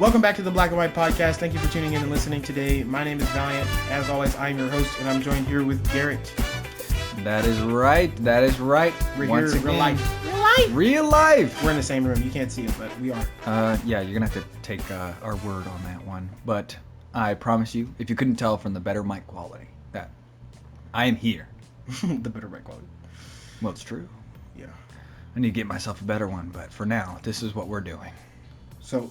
Welcome back to the Black and White Podcast. Thank you for tuning in and listening today. My name is Valyantt. As always, I'm your host, and I'm joined here with Garrett. That is right. That is right. We're Once here, again, real life. Real life. We're in the same room. You can't see it, but we are. Yeah, you're gonna have to take our word on that one. But I promise you, if you couldn't tell from the better mic quality, that I am here. The better mic quality. Well, it's true. Yeah. I need to get myself a better one, but for now, this is what we're doing. So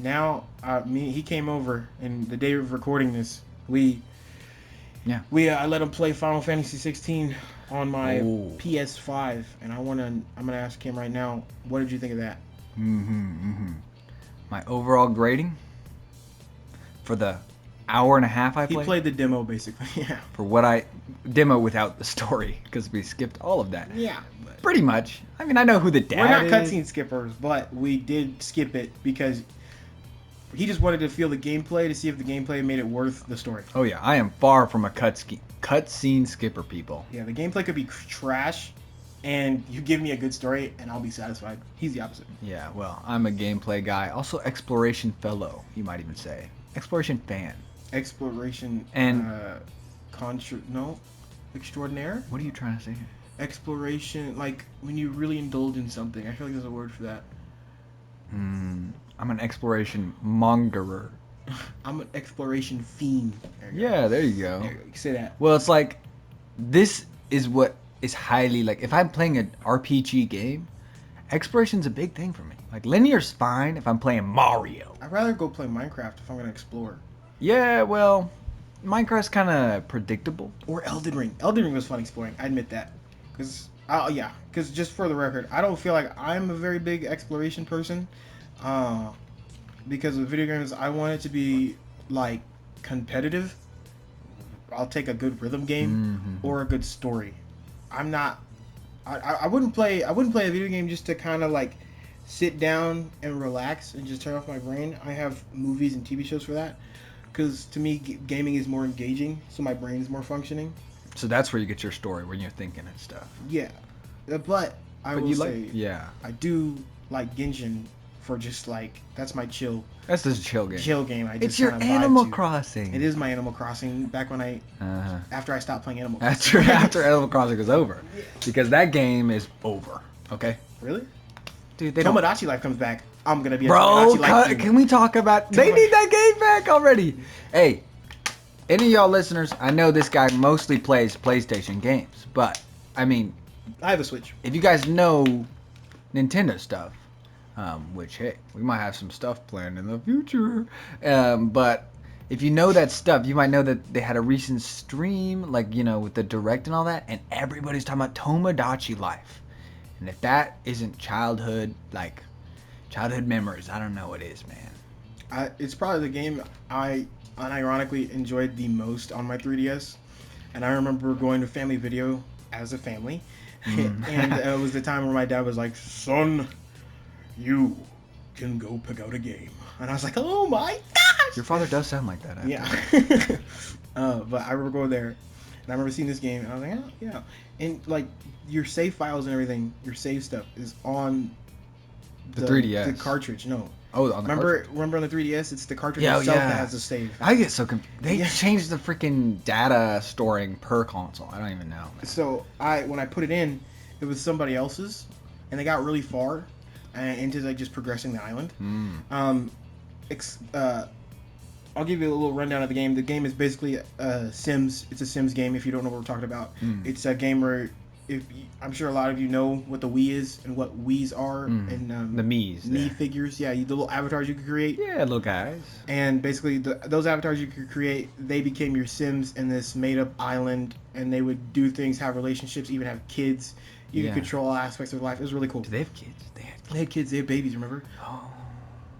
now, he came over, and the day of recording this, I let him play Final Fantasy 16 on my PS5, and I'm gonna ask him right now, what did you think of that? My overall grading for the hour and a half I played. He played the demo, basically. Yeah. For what demo without the story, because we skipped all of that. Yeah. Pretty much. I mean, I know who the dad is. We're not cutscene skippers, but we did skip it because he just wanted to feel the gameplay to see if the gameplay made it worth the story. Oh yeah, I am far from a cutscene skipper, people. Yeah, the gameplay could be trash, and you give me a good story, and I'll be satisfied. He's the opposite. Yeah, well, I'm a gameplay guy. Also, exploration fellow, you might even say. Exploration fan. Exploration and extraordinaire. What are you trying to say here? Exploration, like when you really indulge in something. I feel like there's a word for that. I'm an exploration mongerer. I'm an exploration fiend. There you go. There you go. Say that. Well, it's like, this is what is highly, like, if I'm playing an RPG game, exploration's a big thing for me. Like, linear's fine if I'm playing Mario. I'd rather go play Minecraft if I'm going to explore. Yeah, well, Minecraft's kind of predictable. Or Elden Ring. Elden Ring was fun exploring. I admit that. Because just for the record, I don't feel like I'm a very big exploration person. Because with video games, I want it to be, like, competitive. I'll take a good rhythm game or a good story. I'm not... I wouldn't play a video game just to kind of, like, sit down and relax and just turn off my brain. I have movies and TV shows for that. Because, to me, gaming is more engaging, so my brain is more functioning. So that's where you get your story, when you're thinking and stuff. Yeah. But I will say, I do like Genshin for just, like, that's my chill. That's just a chill game. It's your Animal Crossing. It is my Animal Crossing. Back when after I stopped playing Animal Crossing. That's true. After Animal Crossing was over, because that game is over. Okay. Really? Dude, Tomodachi Life comes back. I'm gonna be a Tomodachi Life gamer. Can we talk about? They need that game back already. Hey, any of y'all listeners? I know this guy mostly plays PlayStation games, but I mean, I have a Switch. If you guys know Nintendo stuff. Which, hey, we might have some stuff planned in the future. But if you know that stuff, you might know that they had a recent stream, like, with the Direct and all that, and everybody's talking about Tomodachi Life. And if that isn't childhood memories, I don't know what is, man. It's probably the game I unironically enjoyed the most on my 3DS. And I remember going to Family Video as a family. And it was the time where my dad was like, son... you can go pick out a game. And I was like, oh my gosh! Your father does sound like that. Yeah. But I remember going there, and I remember seeing this game, and I was like, oh, yeah. And, like, your save files and everything, your save stuff is on the 3DS. The cartridge, no. Oh, on the cartridge? Remember on the 3DS, it's the cartridge itself that has the save. I get so confused. They changed the freaking data storing per console. I don't even know, man. So, when I put it in, it was somebody else's, and they got really far into, like, just progressing the island. I'll give you a little rundown of the game. The game is basically Sims. It's a Sims game if you don't know what we're talking about. It's a game where I'm sure a lot of you know what the Wii is and what Wiis are. And the Miis. Mii figures. Yeah, the little avatars you could create. Yeah, little guys. And basically those avatars you could create, they became your Sims in this made-up island. And they would do things, have relationships, even have kids. You could control all aspects of life. It was really cool. Do they have kids? They had kids. They had babies. Remember? Oh.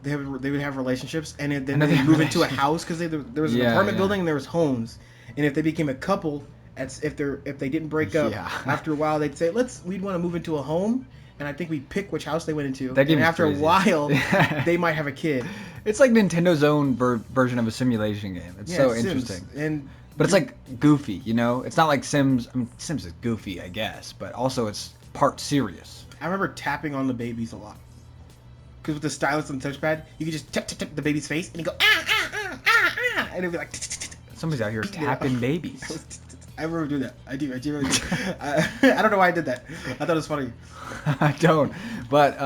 They would have relationships, and then they move into a house because there was an apartment building and there was homes. And if they became a couple, if they didn't break up after a while, they'd say we'd want to move into a home, and I think we'd pick which house they went into. And after a while, they might have a kid. It's like Nintendo's own version of a simulation game. It's so interesting. But it's like goofy, It's not like Sims. I mean, Sims is goofy, I guess, but also it's part serious. I remember tapping on the babies a lot. because with the stylus and the touchpad, you could just tap the baby's face and you go and it'd be like. Somebody's out here tapping babies. I remember doing that. I do really do. I don't know why I did that. I thought it was funny. I don't, but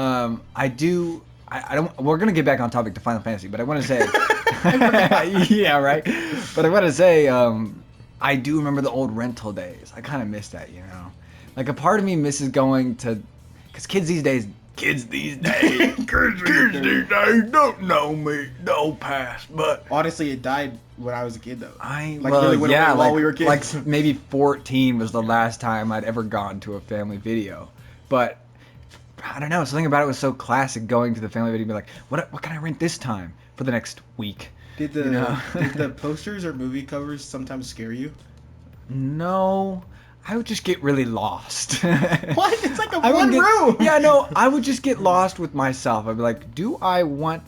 I do. I don't. We're gonna get back on topic to Final Fantasy, but I want to say, yeah, right. But I want to say, I do remember the old rental days. I kind of miss that, you know. Like a part of me misses going to, because kids these days don't know me, no past. But honestly, it died when I was a kid, though. Really went away while we were kids. Like maybe 14 was the last time I'd ever gone to a family video, but. I don't know. Something about it was so classic. Going to the family video and be like, "What can I rent this time for the next week?" Did the posters or movie covers sometimes scare you? No, I would just get really lost. What? It's like one room. Yeah, no, I would just get lost with myself. I'd be like, "Do I want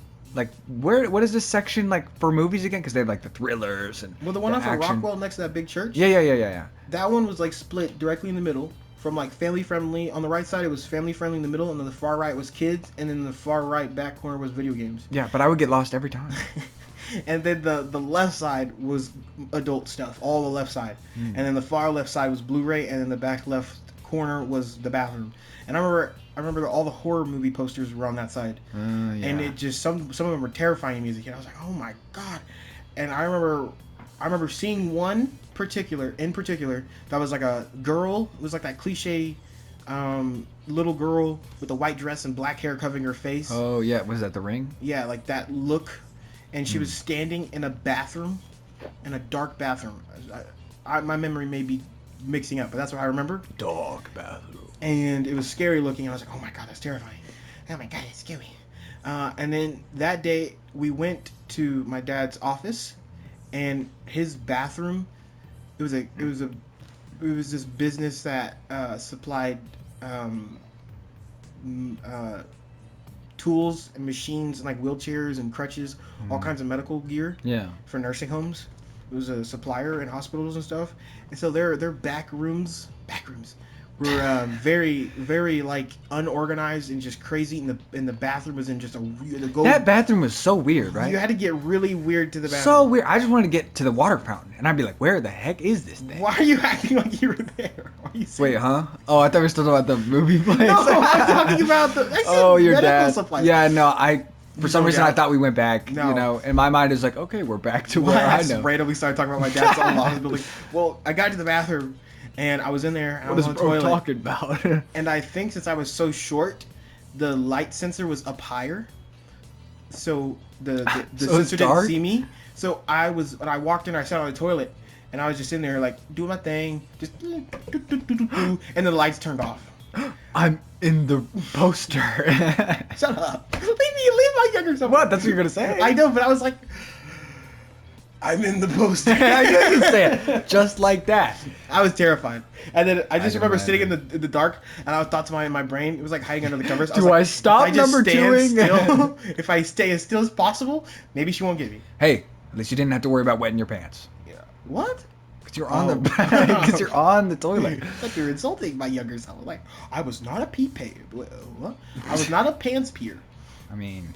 what is this section like for movies again?" Because they have like the thrillers and the one off of Rockwell next to that big church. Yeah. That one was like split directly in the middle. From like family friendly, on the right side it was family friendly in the middle, and then the far right was kids, and then the far right back corner was video games. Yeah, but I would get lost every time. And then the left side was adult stuff, all the left side, and then the far left side was Blu-ray, and then the back left corner was the bathroom. And I remember all the horror movie posters were on that side, and it just some of them were terrifying music, and I was like, oh my god. And I remember seeing one in particular that was like a girl. It was like that cliche little girl with a white dress and black hair covering her face. Oh yeah, was that The Ring? Yeah, like that look. And she was standing in a bathroom, in a dark bathroom. My memory may be mixing up, but that's what I remember. Dark bathroom. And it was scary looking. And I was like, oh my god, that's terrifying. Oh my god, it's scary. And then that day we went to my dad's office, and his bathroom. It was this business that supplied tools and machines and like wheelchairs and crutches, all kinds of medical gear. Yeah. For nursing homes. It was a supplier in hospitals and stuff. And so their back rooms were very, very like unorganized and just crazy. And the bathroom was in just that bathroom was so weird, right? You had to get really weird to the bathroom. So weird. I just wanted to get to the water fountain, and I'd be like, "Where the heck is this thing?" Why are you acting like you were there? Why are you Wait, huh? Oh, I thought we were still talking about the movie place. No, I'm talking about your dad. Supplies. Yeah, no, for some reason I thought we went back. No. You know, in my mind it's like, okay, we're back to where I know. Randomly started talking about my dad's old office building. Well, I got to the bathroom. And I was in there, and I was on the toilet. What is bro talking about? And I think since I was so short, the light sensor was up higher, so the sensor didn't see me. So when I walked in, I sat on the toilet, and I was just in there like doing my thing, just and the lights turned off. I'm in the poster. Shut up! Leave my younger self. What? That's what you're gonna say? I know, but I was like. I'm in the poster. I didn't say it just like that. I was terrified, and then I just remember sitting in the dark, and I thought to in my brain, it was like hiding under the covers. I stop number twoing? If I stay as still as possible, maybe she won't get me. Hey, at least you didn't have to worry about wetting your pants. Yeah. What? Because you're on you're on the toilet. Like you're insulting my younger self. Like I was not a pee pay. What? I was not a pants peer. I mean,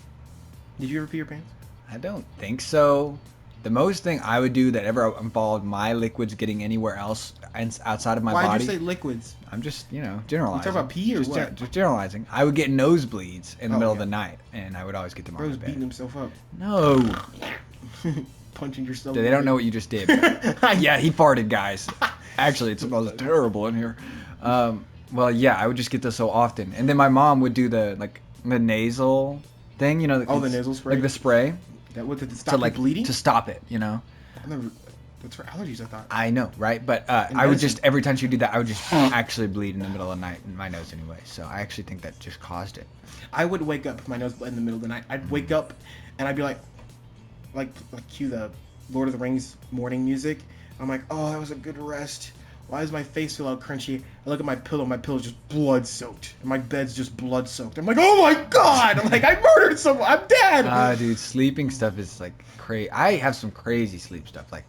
did you ever pee your pants? I don't think so. The most thing I would do that ever involved my liquids getting anywhere else outside of my body. Why'd you say liquids? I'm just, generalizing. You talking about pee or what? Just generalizing. I would get nosebleeds in the middle of the night, and I would always get them on my bed. beating himself up. No. Punching yourself. They don't know what you just did. Yeah, he farted, guys. Actually, it smells terrible in here. Well, yeah, I would just get this so often. And then my mom would do the nasal thing, the nasal spray? Like the spray. That would to stop bleeding? To stop it, That's for allergies, I thought. I know, right? But I would just, every time she would do that, I would just actually bleed in the middle of the night in my nose anyway. So I actually think that just caused it. I would wake up with my nose bled in the middle of the night. I'd wake up and I'd be like cue the Lord of the Rings morning music. I'm like, oh, that was a good rest. Why does my face feel all crunchy? I look at my pillow's just blood soaked. And my bed's just blood soaked. I'm like, oh my god! I'm like, I murdered someone! I'm dead! Dude, sleeping stuff is like crazy. I have some crazy sleep stuff. Like,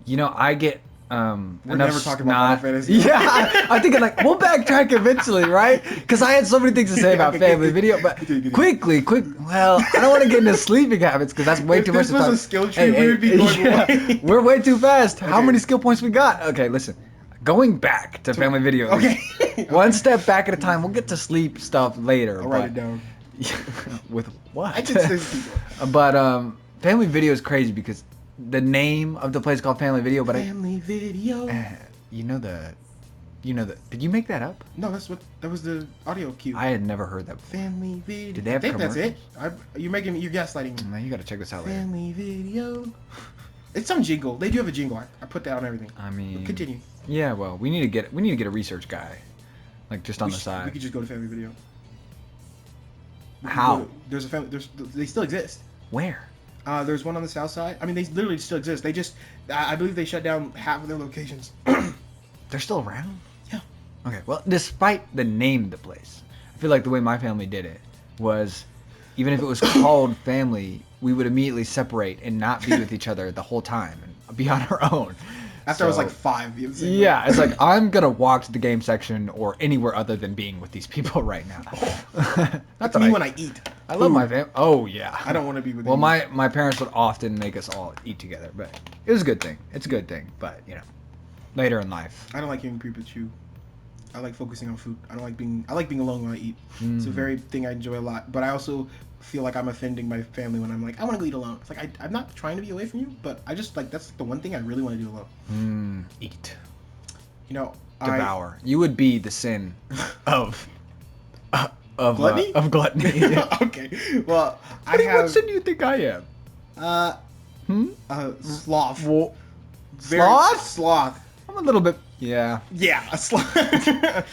I get We're never talking about Final Fantasy. Yeah, I'm thinking like we'll backtrack eventually, right? Because I had so many things to say about family video, but quickly. Well, I don't want to get into sleeping habits because that's way too much to talk. talk. This was a skill tree. We would be going away. We're way too fast. How many skill points we got? Okay, listen. Going back to family videos. Okay. One step back at a time. We'll get to sleep stuff later. I'll write it down. With what? I can say But family video is crazy because the name of the place is called Family Video, but Family Video. You know the. Did you make that up? No, that was the audio cue. I had never heard that before. Family Video. Did they have I think that's it. commercials? You're gaslighting me. Man, you gotta check this out later. Family Video. It's some jingle. They do have a jingle. I put that on everything. I mean, continue. Yeah, well, we need to get a research guy, like just on the side. We could just go to Family Video. How? There's a family. They still exist. Where? There's one on the south side. I mean, they literally still exist. They just, I believe they shut down half of their locations. They're still around? Yeah. Okay. Well, despite the name of the place, I feel like the way my family did it was, even if it was called family, we would immediately separate and not be with each other the whole time and be on our own. After I was like 5. Yeah, it's like, I'm going to walk to the game section or anywhere other than being with these people right now. That's me when I eat. I love my family. Oh, yeah. I don't want to be with Well, my parents would often make us all eat together, but it was a good thing. It's a good thing, but, later in life. I don't like hearing people chew. I like focusing on food. I like being alone when I eat. It's a very thing I enjoy a lot, but I also feel like I'm offending my family when I'm like, I want to go eat alone. It's like, I'm not trying to be away from you, but I just like, that's the one thing I really want to do alone. Eat. Devour. You would be the sin of gluttony? Of gluttony. Okay. Well, What sin do you think I am? Sloth. Well, sloth? Sloth. I'm a little bit. Yeah. Yeah, a sloth.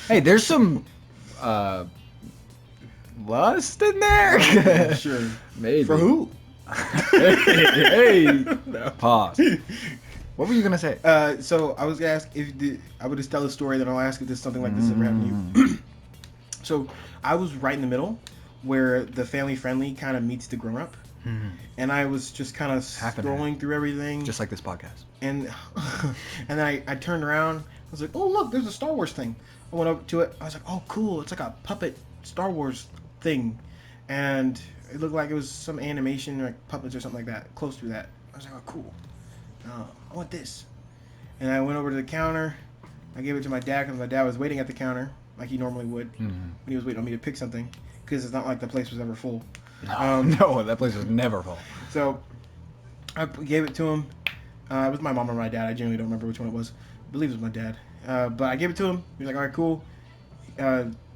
Hey, there's some lust in there. Yeah, sure. Maybe. For who? hey. Pause. What were you gonna say? So I was gonna ask I would just tell a story, then I'll ask if there's something like this ever happened to you. So I was right in the middle, where the family friendly kind of meets the grown up, and I was just kind of scrolling through everything, just like this podcast. And then I turned around. I was like, oh look, there's a Star Wars thing. I went up to it. I was like, oh cool, it's like a puppet Star Wars thing, and it looked like it was some animation, like puppets or something like that, close to that. I was like, oh cool, I want this. And I went over to the counter. I gave it to my dad because my dad was waiting at the counter like he normally would when he was waiting on me to pick something, because it's not like the place was ever full. No, that place was never full. So I gave it to him. It was my mom or my dad. I genuinely don't remember which one it was. I believe it was my dad. But I gave it to him. He was like, all right, cool.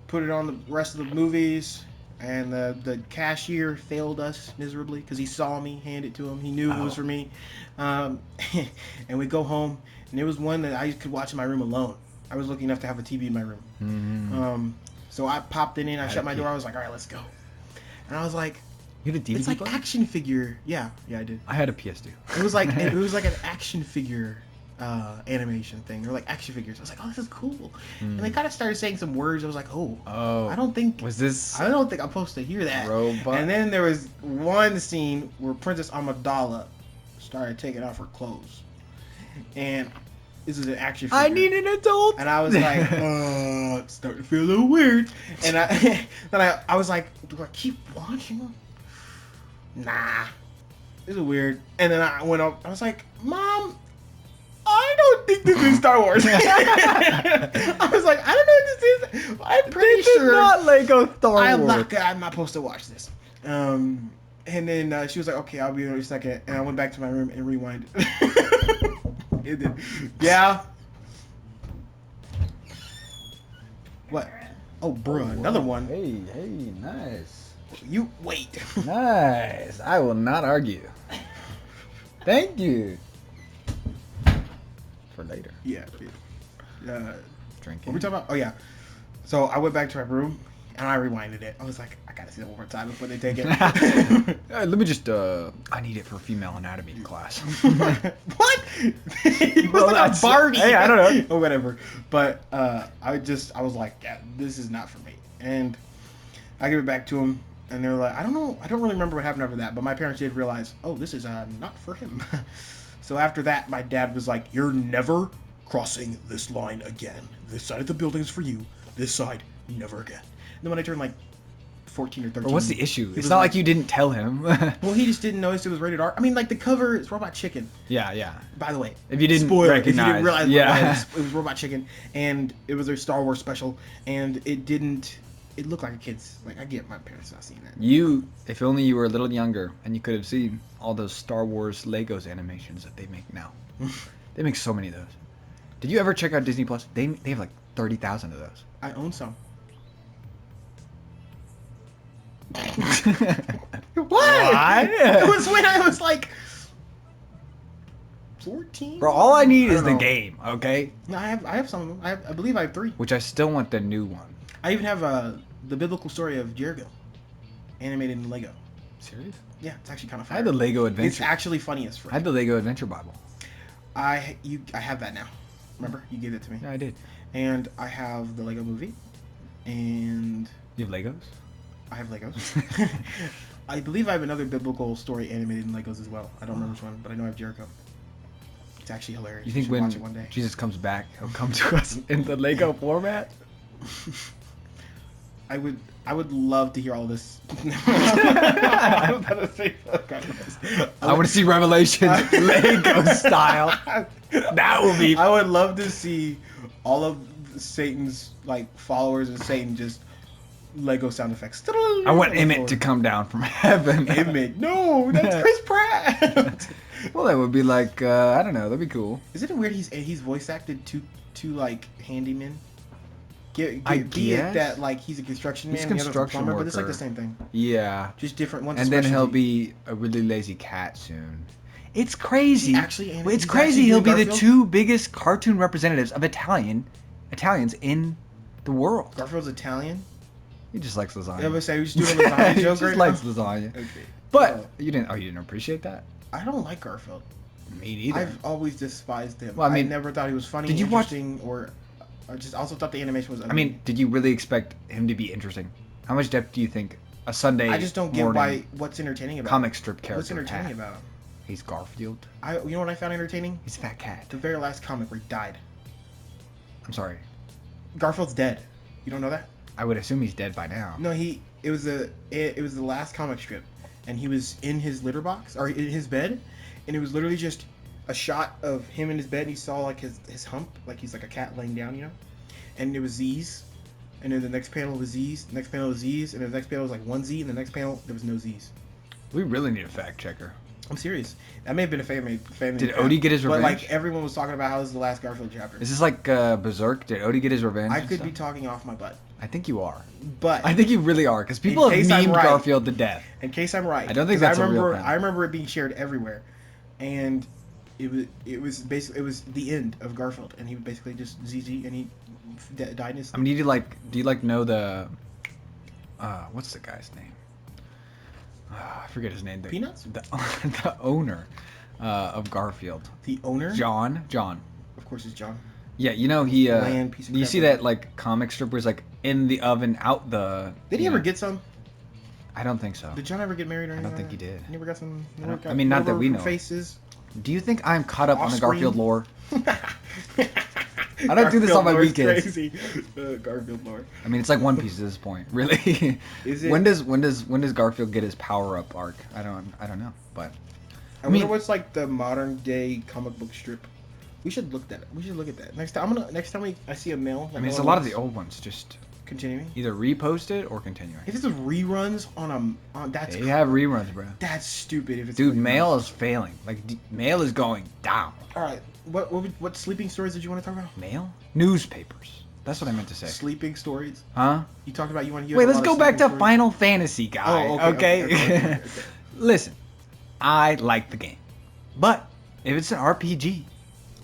Put it on the rest of the movies. And the cashier failed us miserably because he saw me hand it to him. He knew it was for me. And we go home. And it was one that I could watch in my room alone. I was lucky enough to have a TV in my room. So I popped it in. I shut my door. I was like, all right, let's go. And I was like, you had a DVD it's like player? action figure. Yeah, I did. I had a PS2. It was like an action figure animation thing. They're like action figures. I was like, oh, this is cool. And they kind of started saying some words. I was like, oh, I don't think I'm supposed to hear that. Robot? And then there was one scene where Princess Amidala started taking off her clothes, and this is an action figure. I need an adult. And I was like, it's starting to feel a little weird. And I was like, do I keep watching? Nah, this is weird. And then I went up. I was like, Mom, I don't think this is Star Wars. I was like, I don't know what this is. I'm pretty sure not Lego Star Wars. I'm not supposed to watch this. And then she was like, okay, I'll be there in a second. And I went back to my room and rewinded. And then, yeah. What? Oh, bro, another one. Hey, nice. You wait. Nice. I will not argue. Thank you. For later. Yeah. Drinking. What were we talking about? Oh, yeah. So I went back to my room and I rewinded it. I was like, I gotta see that one more time before they take it. Let me just, I need it for female anatomy class. What? It was like a Barbie. Hey, I don't know. Or whatever. But I was like, yeah, this is not for me. And I gave it back to him. And they were like, I don't know. I don't really remember what happened after that. But my parents did realize, oh, this is not for him. So after that, my dad was like, you're never crossing this line again. This side of the building is for you. This side, never again. And then when I turned like 14 or 13. But what's the issue? he It's was not like you didn't tell him. Well, he just didn't notice it was rated R. I mean, like the cover is Robot Chicken. Yeah. By the way, If you didn't spoiler, recognize, if you didn't realize yeah. it was Robot Chicken, and it was their Star Wars special, and it didn't. It looked like a kid's. Like, I get my parents not seeing that. If only you were a little younger and you could have seen all those Star Wars Legos animations that they make now. They make so many of those. Did you ever check out Disney Plus? They have like 30,000 of those. I own some. What? It was when I was like 14. Bro, all I need I is don't the know. game, okay? No, I have some of them. I believe I have 3. Which I still want the new one. I even have the biblical story of Jericho, animated in Lego. Serious? Yeah, it's actually kind of I fun. had the Lego It's Adventure. actually funny as frick. I had the Lego Adventure Bible. I have that now. Remember, you gave it to me. Yeah, I did. And I have the Lego Movie, and You have Legos? I have Legos. I believe I have another biblical story animated in Legos as well. I don't remember which one, but I know I have Jericho. It's actually hilarious. You think should when watch it one day? Jesus comes back, he'll come to us in the Lego format? I would love to hear all this. I I want to see Revelations Lego style. That will be. I would love to see all of Satan's like followers and Satan just Lego sound effects. I want Emmett to come down from heaven. Emmett, no, that's Chris Pratt. Well, that would be like I don't know. That'd be cool. Isn't it weird? He's voice acted two like handymen. Be guess. it that like he's a construction man, He's and the other's a construction plumber, but it's like worker. the same thing. Yeah. Just different ones. And then he'll be a really lazy cat soon. It's crazy. It's It's crazy. He'll be the 2 biggest cartoon representatives of Italians in the world. Garfield's Italian. He just likes lasagna. I was say we just doing a lasagna He joke just right likes now. lasagna. Okay. But you didn't appreciate that? I don't like Garfield. Me neither. I've always despised him. Well, I mean, I never thought he was funny, did you watch- interesting, or I just also thought the animation was ugly. I mean, did you really expect him to be interesting? How much depth do you think a Sunday I just don't get morning what's entertaining about comic him. strip character What's entertaining had? about him? He's Garfield. You know what I found entertaining? He's a fat cat. The very last comic where he died. I'm sorry. Garfield's dead. You don't know that? I would assume he's dead by now. No, it was the last comic strip, and he was in his litter box or in his bed, and it was literally just a shot of him in his bed, and he saw like his hump, like he's like a cat laying down, you know, and it was Z's, and then the next panel was Z's, the next panel was Z's, and the next panel was like one Z, and the next panel there was no Z's. We really need a fact checker. I'm serious. That may have been a family. Did Odie get his But revenge? like everyone was talking about how this is the last Garfield chapter. Is this like Berserk? Did Odie get his revenge? I and could stuff? be talking off my butt, I think you are. but I think you really are, because people have case I'm memed right. Garfield to death. in case I'm right, I don't think 'cause that's a real remember. fan. I remember it being shared everywhere, and it was basically the end of Garfield, and he basically just ZZ, and he died in his I mean, do you know the what's the guy's name? I forget his name. Peanuts? The owner of Garfield. The owner, John. of course, is John. Yeah, you know he. Bland piece of You crap. see that like comic strip where he's like in the oven, out the. Did he you ever know- get some? I don't think so. Did John ever get married or I anything? don't think like he that? did. He never got some. I don't- got I mean, not that we whatever know. Faces. Do you think I'm caught up on the Offspring? Garfield lore? I don't do this on my Garfield lore's weekends. Crazy. Garfield lore. I mean, it's like One Piece at this point, really. Is it? When does Garfield get his power up arc? I don't know, but I wonder what's like the modern day comic book strip. We should look at that next time. Next time I see a mail. I mean, it's a lot of the old ones. Just continuing. either repost it or continuing. If it's reruns on that's They have reruns, bro. that's stupid. If it's Dude, reruns. mail is failing. Like mail is going down. All right, what sleeping stories did you want to talk about? Mail? Newspapers. That's what I meant to say. Sleeping stories. Huh? You talked about you want to. Wait, let's go back to Final Fantasy, guy. Oh, okay, okay. Listen, I like the game, but if it's an RPG,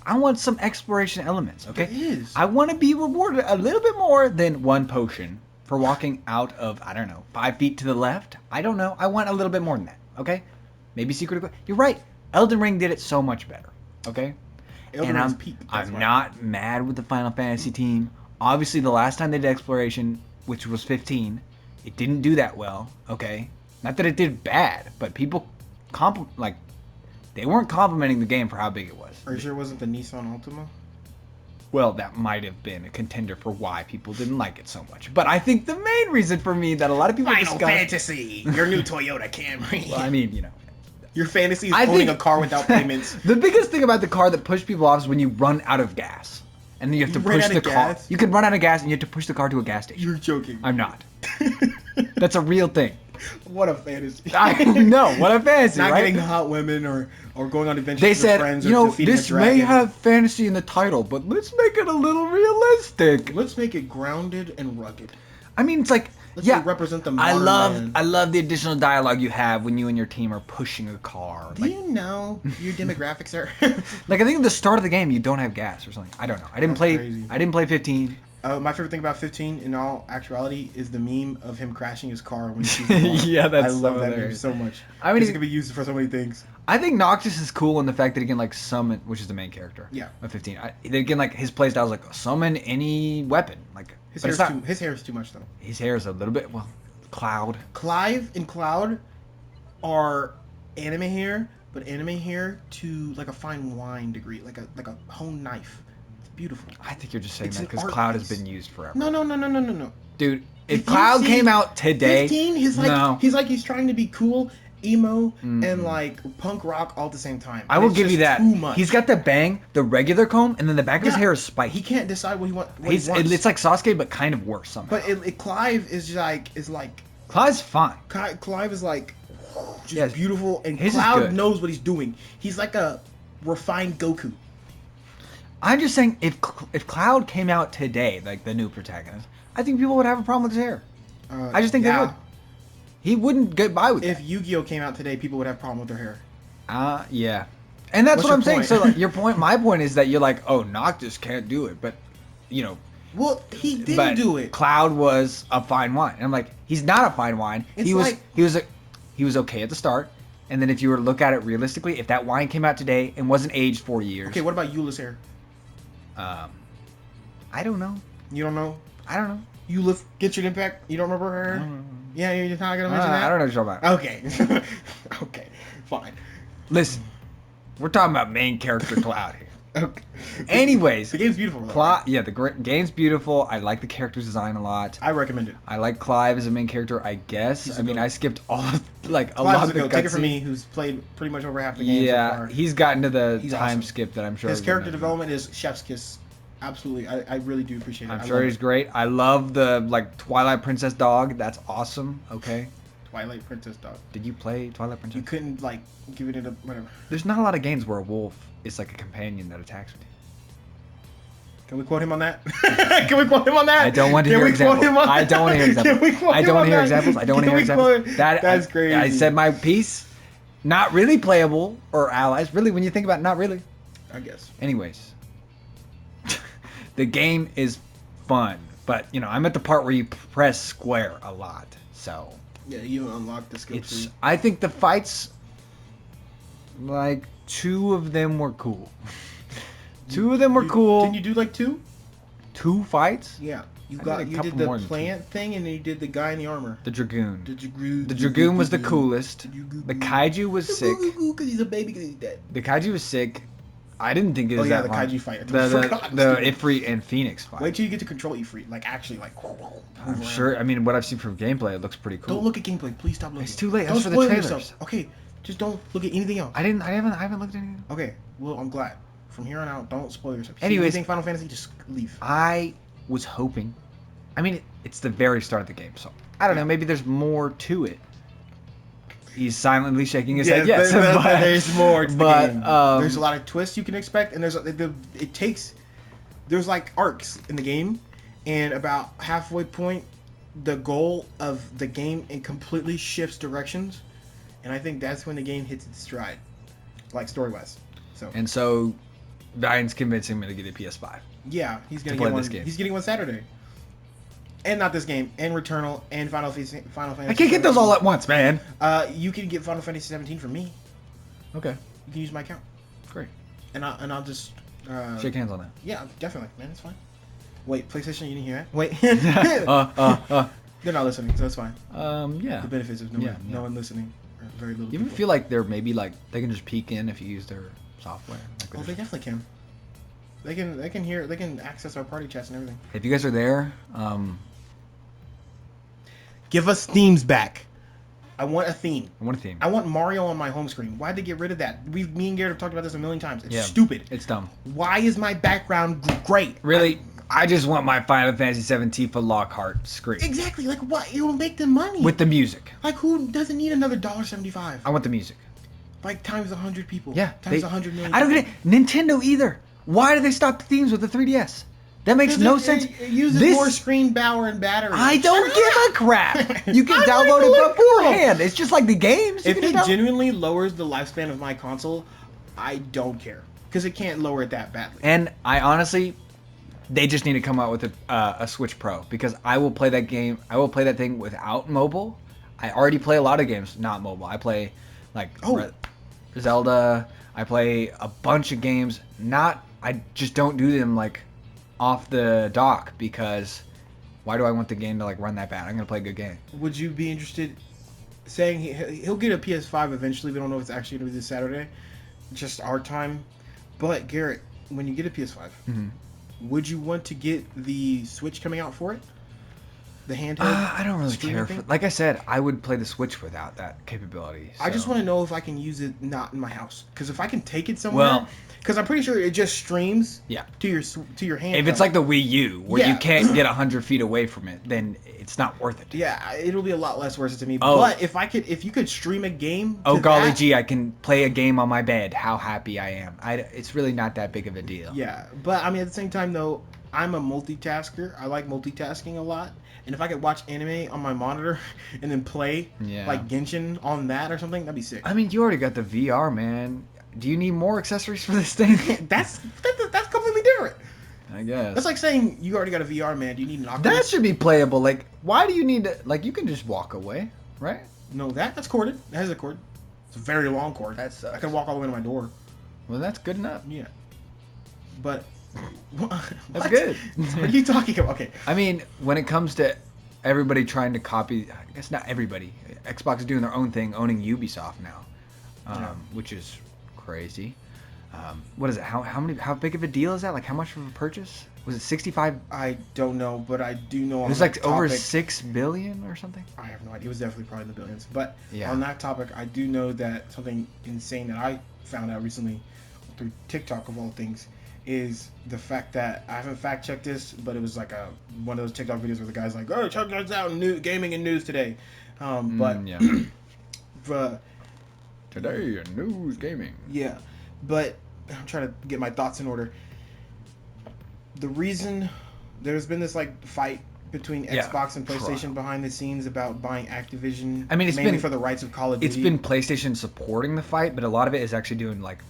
I want some exploration elements. Okay. It is. I want to be rewarded a little bit more than one potion for walking out of 5 feet to the left. I don't know. I want a little bit more than that. Okay. Maybe Secret of. You're right. Elden Ring did it so much better. Okay. Elden And Ring's peak, that's I'm why. not mad with the Final Fantasy team. Obviously, the last time they did exploration, which was 15, it didn't do that well. Okay, not that it did bad, but people they weren't complimenting the game for how big it was. Are you sure it wasn't the Nissan Altima? well, that might have been a contender for why people didn't like it so much. But I think the main reason for me that a lot of people Final discuss... Fantasy, your new Toyota Camry. Well, I mean, you know. Your fantasy is I owning think- a car without payments. The biggest thing about the car that pushed people off is when you run out of gas. And then you have to You ran push out the of car. gas? You can run out of gas and you have to push the car to a gas station. You're joking. I'm not. That's a real thing. What a fantasy. I know. What a fantasy, Not right? getting hot women or going on adventures They with said, friends you or know, defeating this a may dragon. have fantasy in the title, but let's make it a little realistic. Let's make it grounded and rugged. I mean, it's like, Let's yeah, represent the I modern man. love the additional dialogue you have when you and your team are pushing a car. Do you know your demographics are? Like I think at the start of the game you don't have gas or something. I don't know. I didn't That's play 15. My favorite thing about 15, in all actuality, is the meme of him crashing his car when he sees the bar. Yeah, that's I love so that meme hilarious. so much. I mean, It's gonna be used for so many things. I think Noctis is cool in the fact that he can like summon, which is the main character. Yeah. Of 15. Again, like his playstyle is like summon any weapon. Like His but hair is too much though. his hair is a little bit Cloud. Clive and Cloud are anime hair, but anime hair to like a fine wine degree, like a honed knife. It's beautiful. I think you're just saying It's that an because art Cloud piece. has been used forever. No. Dude, if If Cloud you see came out today, 15, he's like he's trying to be cool, emo, Mhm. and like punk rock all at the same time. I And will it's give you just that. Too much. He's got the bang, the regular comb, and then the back of his Yeah. hair is spiked. He can't decide what he wants. What he wants. It's like Sasuke, but kind of worse somehow. But Clive is like Cloud's fine. Clive is like just Yes. beautiful, and His is Cloud good. knows what he's doing. He's like a refined Goku. I'm just saying, if Cloud came out today, like the new protagonist, I think people would have a problem with his hair. I just think they would. He wouldn't get by with If Yu-Gi-Oh came out today, people would have a problem with their hair. that. Yeah. And that's What's what I'm your saying. point? So like, your point, my point is that you're like, oh, Noctis can't do it, but you know, Well, he didn't but do it. Cloud was a fine wine. And I'm like, he's not a fine wine. It's He was like- he was okay at the start. And then if you were to look at it realistically, if that wine came out today and wasn't aged 4 years. Okay, what about Eula's hair? I don't know. You don't know? I don't know. Eula Genshin Impact? You don't remember her hair? Yeah, you're not gonna mention that? I don't know what you're talking about. Okay. Okay, fine. Listen, we're talking about main character Cloud here. Okay. Anyways, The game's beautiful, though. Cloud, yeah, the game's beautiful. I like the character design a lot. I recommend it. I like Clive as a main character, I guess. He's I mean, good. I skipped all like a Clive's lot a of the goat. Take it from cutscenes. me, who's played pretty much over half the game so Yeah, far. he's gotten to the He's time awesome. skip that I'm sure His we're character gonna do. development is chef's kiss. Absolutely, I really do appreciate it. I'm I sure love he's it. great. I love the like Twilight Princess dog. That's awesome. Okay. Twilight Princess dog. Did you play Twilight Princess? You couldn't like give it a whatever. There's not a lot of games where a wolf is like a companion that attacks with you. Can we quote him on that? Can we quote him on that? I don't want to Can hear we quote examples. him on I that? don't want to hear examples. Can we quote I him don't want on to hear that? examples. I don't want to Can hear we examples. quote- That's That's crazy. I said my piece. Not really playable or allies. Really, when you think about it, not really. I guess. Anyways, the game is fun, but you know I'm at the part where you press square a lot, so Yeah, you unlock the skill it's. tree. I think the fights, like 2 of them were cool. 2 of them were cool. Did you do like 2? 2 fights. Yeah. You I got did a you couple did the more than 2. plant thing and then you did the guy in the armor. The dragoon. The The dragoon was the coolest. Dragoon. The kaiju was sick. Because he's a baby because he's dead. The kaiju was sick. I didn't think it Oh was yeah, that the long. kaiju fight. I The forgot. Ifrit and Phoenix fight. Wait till you get to control Ifrit. Like actually like I'm sure. I mean, what I've seen from gameplay, it looks pretty cool. Don't look at gameplay. Please stop looking. It's too late. Don't That's for the spoil trailers. yourself. Okay. Just don't look at anything else. I haven't looked at anything. Okay. Well, I'm glad. From here on out, don't spoil yourself. See Anyways. anything Final Fantasy, just leave. I was hoping. I mean, it's the very start of the game, so I don't know. Maybe there's more to it. He's silently shaking his head. Yes, but there's more. To but, the game. um, There's a lot of twists you can expect, and there's like arcs in the game, and about halfway point, the goal of the game it completely shifts directions, and I think that's when the game hits its stride, like story wise. So And so, Valyantt's convincing me to get a PS5. yeah, he's gonna play get one. this game. He's getting one Saturday. And not this game, and Returnal, and Final Fantasy. I can't get those all at once, man. You can get Final Fantasy 17 from me. Okay, You can use my account, great. and I'll just Shake hands on that. Yeah, definitely, man. It's fine. Wait, PlayStation, you didn't hear that? Wait, they're not listening, so it's fine. Yeah. The benefits of no one listening are very little. You ever people. feel like they're maybe like they can just peek in if you use their software? Like Oh, they definitely can. They can hear. They can access our party chats and everything. If you guys are there, give us themes back. I want a theme. I want a theme. I want Mario on my home screen. Why'd they get rid of that? Me and Garrett have talked about this a million times. It's Yeah, stupid. It's dumb. Why is my background great? Really, I just want my Final Fantasy VII Tifa Lockhart screen. Exactly. Like, what? It will make the money. With the music. Like, who doesn't need another $1.75? I want the music. Like, times 100 people. Yeah. Times 100 million. I don't get it. Nintendo either. Why do they stop the themes with the 3DS? That makes no sense. It uses more screen power and battery. I don't give a crap. You can download it beforehand. It's just like the games. If it genuinely lowers the lifespan of my console, I don't care. Because it can't lower it that badly. And I honestly, they just need to come out with a Switch Pro. Because I will play that game. I will play that thing without mobile. I already play a lot of games not mobile. I play like Zelda. I play a bunch of games. I just don't do them like off the dock, because why do I want the game to like run that bad? I'm gonna play a good game. Would you be interested saying he'll get a PS5 eventually? We don't know if it's actually gonna be this Saturday, just our time. But Garrett, when you get a PS5, would you want to get the Switch coming out for it? The handheld? I don't really care. Like I said, I would play the Switch without that capability. So. I just want to know if I can use it not in my house, because if I can take it somewhere, because I'm pretty sure it just streams to your hand. If it's like the Wii U, where you can't get 100 feet away from it, then it's not worth it. Yeah, it'll be a lot less worth it to me. But if you could stream a game, gee, I can play a game on my bed. How happy I am! It's really not that big of a deal. Yeah, but I mean, at the same time though, I'm a multitasker. I like multitasking a lot. And if I could watch anime on my monitor and then play like Genshin on that or something, that'd be sick. I mean, you already got the VR, man. Do you need more accessories for this thing? that's completely different. I guess. That's like saying you already got a VR, man. Do you need an Oculus? That should be playable. Like, why do you need to? Like, you can just walk away, right? No, that's corded. It has a cord. It's a very long cord. That sucks. I can walk all the way to my door. Well, that's good enough. Yeah. But that's good. What are you talking about? Okay. I mean, when it comes to everybody trying to copy, I guess not everybody. Xbox is doing their own thing, owning Ubisoft now, which is crazy. What is it? How big of a deal is that? Like, how much of a purchase? Was it 65? I don't know, but I do know it was like over 6 billion or something. I have no idea. It was definitely probably in the billions. But on that topic, I do know that something insane that I found out recently through TikTok of all things is the fact that I haven't fact checked this, but it was like one of those TikTok videos where the guy's like, "Oh, check this out, gaming and news today." But today in news gaming. Yeah, but I'm trying to get my thoughts in order. The reason there's been this like fight between Xbox and PlayStation behind the scenes about buying Activision. I mean, it's mainly been for the rights of Call of Duty. It's been PlayStation supporting the fight, but a lot of it is actually doing like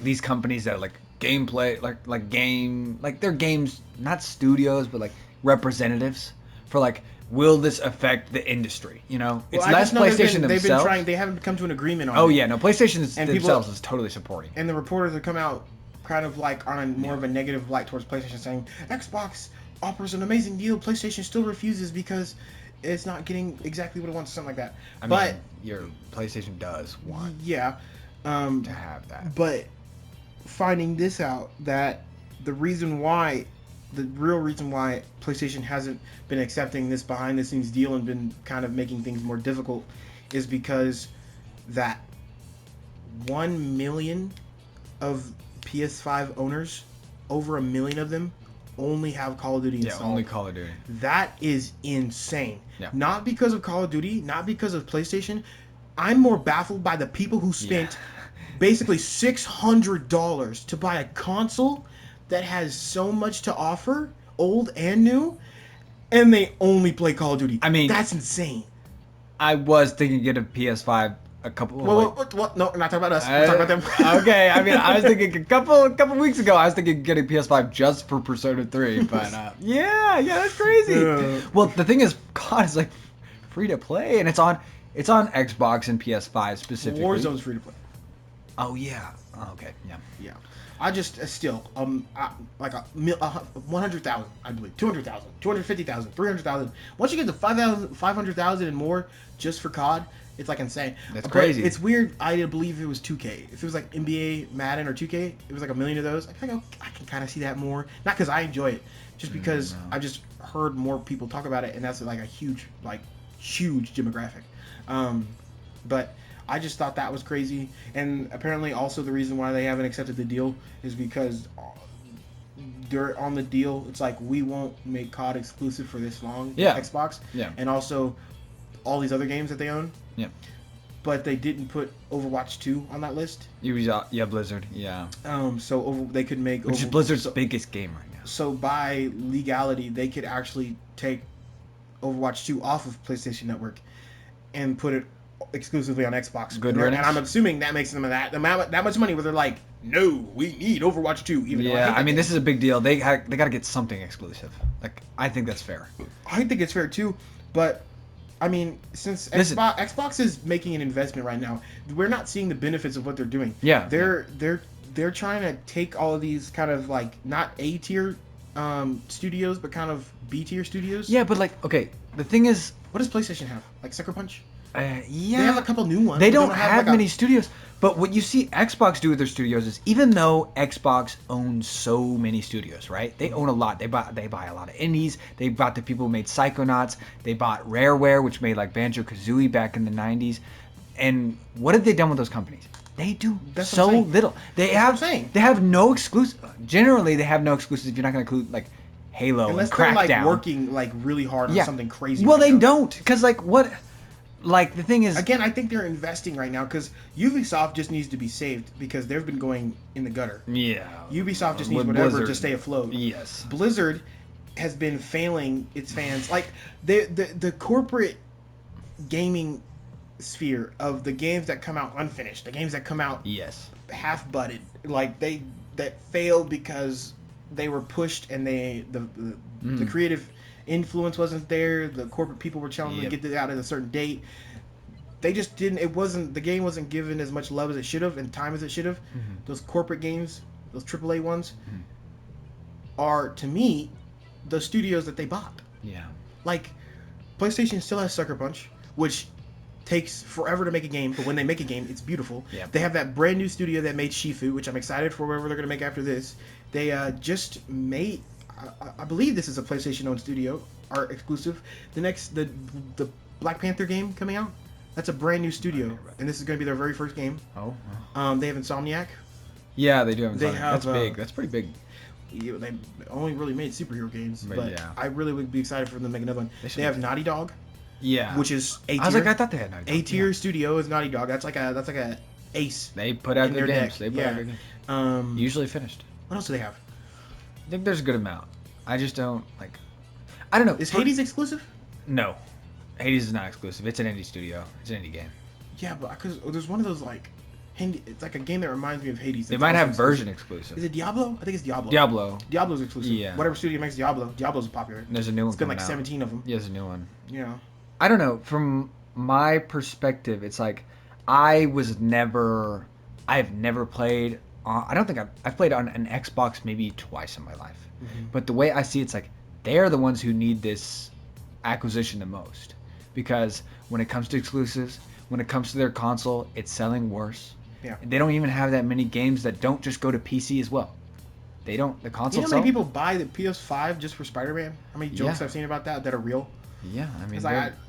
these companies that are like gameplay, like they're games, not studios, but like representatives for like, will this affect the industry? You know, it's less PlayStation themselves. They've been trying. They haven't come to an agreement on it. Oh yeah, no, PlayStation themselves is totally supporting. And the reporters have come out kind of like on more of a negative light towards PlayStation, saying Xbox offers an amazing deal. PlayStation still refuses because it's not getting exactly what it wants, something like that. I mean, your PlayStation does want to have that. But finding this out, that the real reason why PlayStation hasn't been accepting this behind the scenes deal and been kind of making things more difficult is because that 1 million of PS5 owners, over 1 million of them, only have Call of Duty installed. Yeah, only Call of Duty. That is insane. Yeah. Not because of Call of Duty, not because of PlayStation. I'm more baffled by the people who spent basically $600 to buy a console that has so much to offer, old and new, and they only play Call of Duty. I mean, that's insane. I was thinking get a PS5 a couple. What? No, we're not talking about us. We're talking about them. Okay, I mean, I was thinking a couple weeks ago, I was thinking getting PS5 just for Persona 3, but yeah, that's crazy. Well, the thing is, COD is like free to play, and it's on Xbox and PS5 specifically. Warzone's free to play. Oh yeah. Oh, okay. Yeah. I just still like 100,000, I believe, 200,000, 250,000, 300,000. Once you get to 500,000 and more just for COD, it's like insane. That's But crazy. it's weird. I believe it was 2K. If it was like NBA, Madden, or 2K, it was like a million of those. I can kind of see that more. Not because I enjoy it, just because No. I just heard more people talk about it, and that's like a huge demographic. But I just thought that was crazy, and apparently also the reason why they haven't accepted the deal is because they're on the deal. It's like, we won't make COD exclusive for this long. Yeah. Xbox. Yeah. And also all these other games that they own. Yeah. But they didn't put Overwatch 2 on that list. Yeah, Blizzard. Yeah. So they could make Which is Blizzard's biggest game right now. So by legality, they could actually take Overwatch 2 off of PlayStation Network and put it exclusively on Xbox. Good and riddance. I'm assuming that makes them that much money where they're like, no, we need Overwatch 2. Even Yeah, I mean, this is a big deal. They got to get something exclusive. Like, I think that's fair. I think it's fair too, but I mean, since Xbox is making an investment right now, we're not seeing the benefits of what they're doing. Yeah. They're trying to take all of these kind of like not A tier studios, but kind of B tier studios. Yeah, but like, okay, the thing is, what does PlayStation have? Like Sucker Punch? yeah, They have a couple new ones. They but don't have like many studios. But what you see Xbox do with their studios is, even though Xbox owns so many studios, right? They own a lot. They buy a lot of indies. They bought the people who made Psychonauts. They bought Rareware, which made like Banjo-Kazooie back in the 90s. And what have they done with those companies? They do so little. They have no exclusive. Generally, they have no exclusives. You're not going to include like Halo unless and Crackdown. they're like working like really hard on something crazy. Well, right they now. don't, because like what? Like the thing is, again, I think they're investing right now because Ubisoft just needs to be saved because they've been going in the gutter. Yeah. Ubisoft just needs With whatever Blizzard. to stay afloat. Yes. Blizzard has been failing its fans. Like the corporate gaming sphere of the games that come out unfinished, the games that come out half butted, like that failed because they were pushed and the creative influence wasn't there. The corporate people were telling them to get it out at a certain date. They just didn't. The game wasn't given as much love as it should have and time as it should have. Those corporate games, those AAA ones, are to me the studios that they bought. Yeah. Like PlayStation still has Sucker Punch, which takes forever to make a game, but when they make a game, it's beautiful. Yep. They have that brand new studio that made Shifu, which I'm excited for whatever they're going to make after this. They just made, I believe this is a PlayStation-owned studio, art exclusive. The Black Panther game coming out, that's a brand new studio, and this is going to be their very first game. Oh. They have Insomniac. Yeah, they do have. They have, that's big. That's pretty big. They only really made superhero games, but yeah. I really would be excited for them to make another one. They have Naughty Dog. Yeah. Which is A tier. I was like, I thought they had Naughty Dog. A tier studio is Naughty Dog. That's like a ace. They put out good games. Deck. They put out good games. Usually finished. What else do they have? I think there's a good amount. I just don't like. I don't know. Is Hades exclusive? No, Hades is not exclusive. It's an indie studio. It's an indie game. Yeah, but because there's one of those like, it's like a game that reminds me of Hades. They might have version exclusive. Is it Diablo? I think it's Diablo. Diablo's exclusive. Yeah. Whatever studio makes Diablo's popular. There's a new one. It's been like 17 of them. Yeah, there's a new one. Yeah. I don't know. From my perspective, it's like I've never played. I don't think I've played on an Xbox maybe twice in my life. But the way I see it's like they're the ones who need this acquisition the most, because when it comes to exclusives, when it comes to their console, it's selling worse. Yeah. They don't even have that many games that don't just go to PC as well. They don't. The console. You know how many people buy the PS5 just for Spider-Man? How many jokes I've seen about that are real? Yeah, I mean,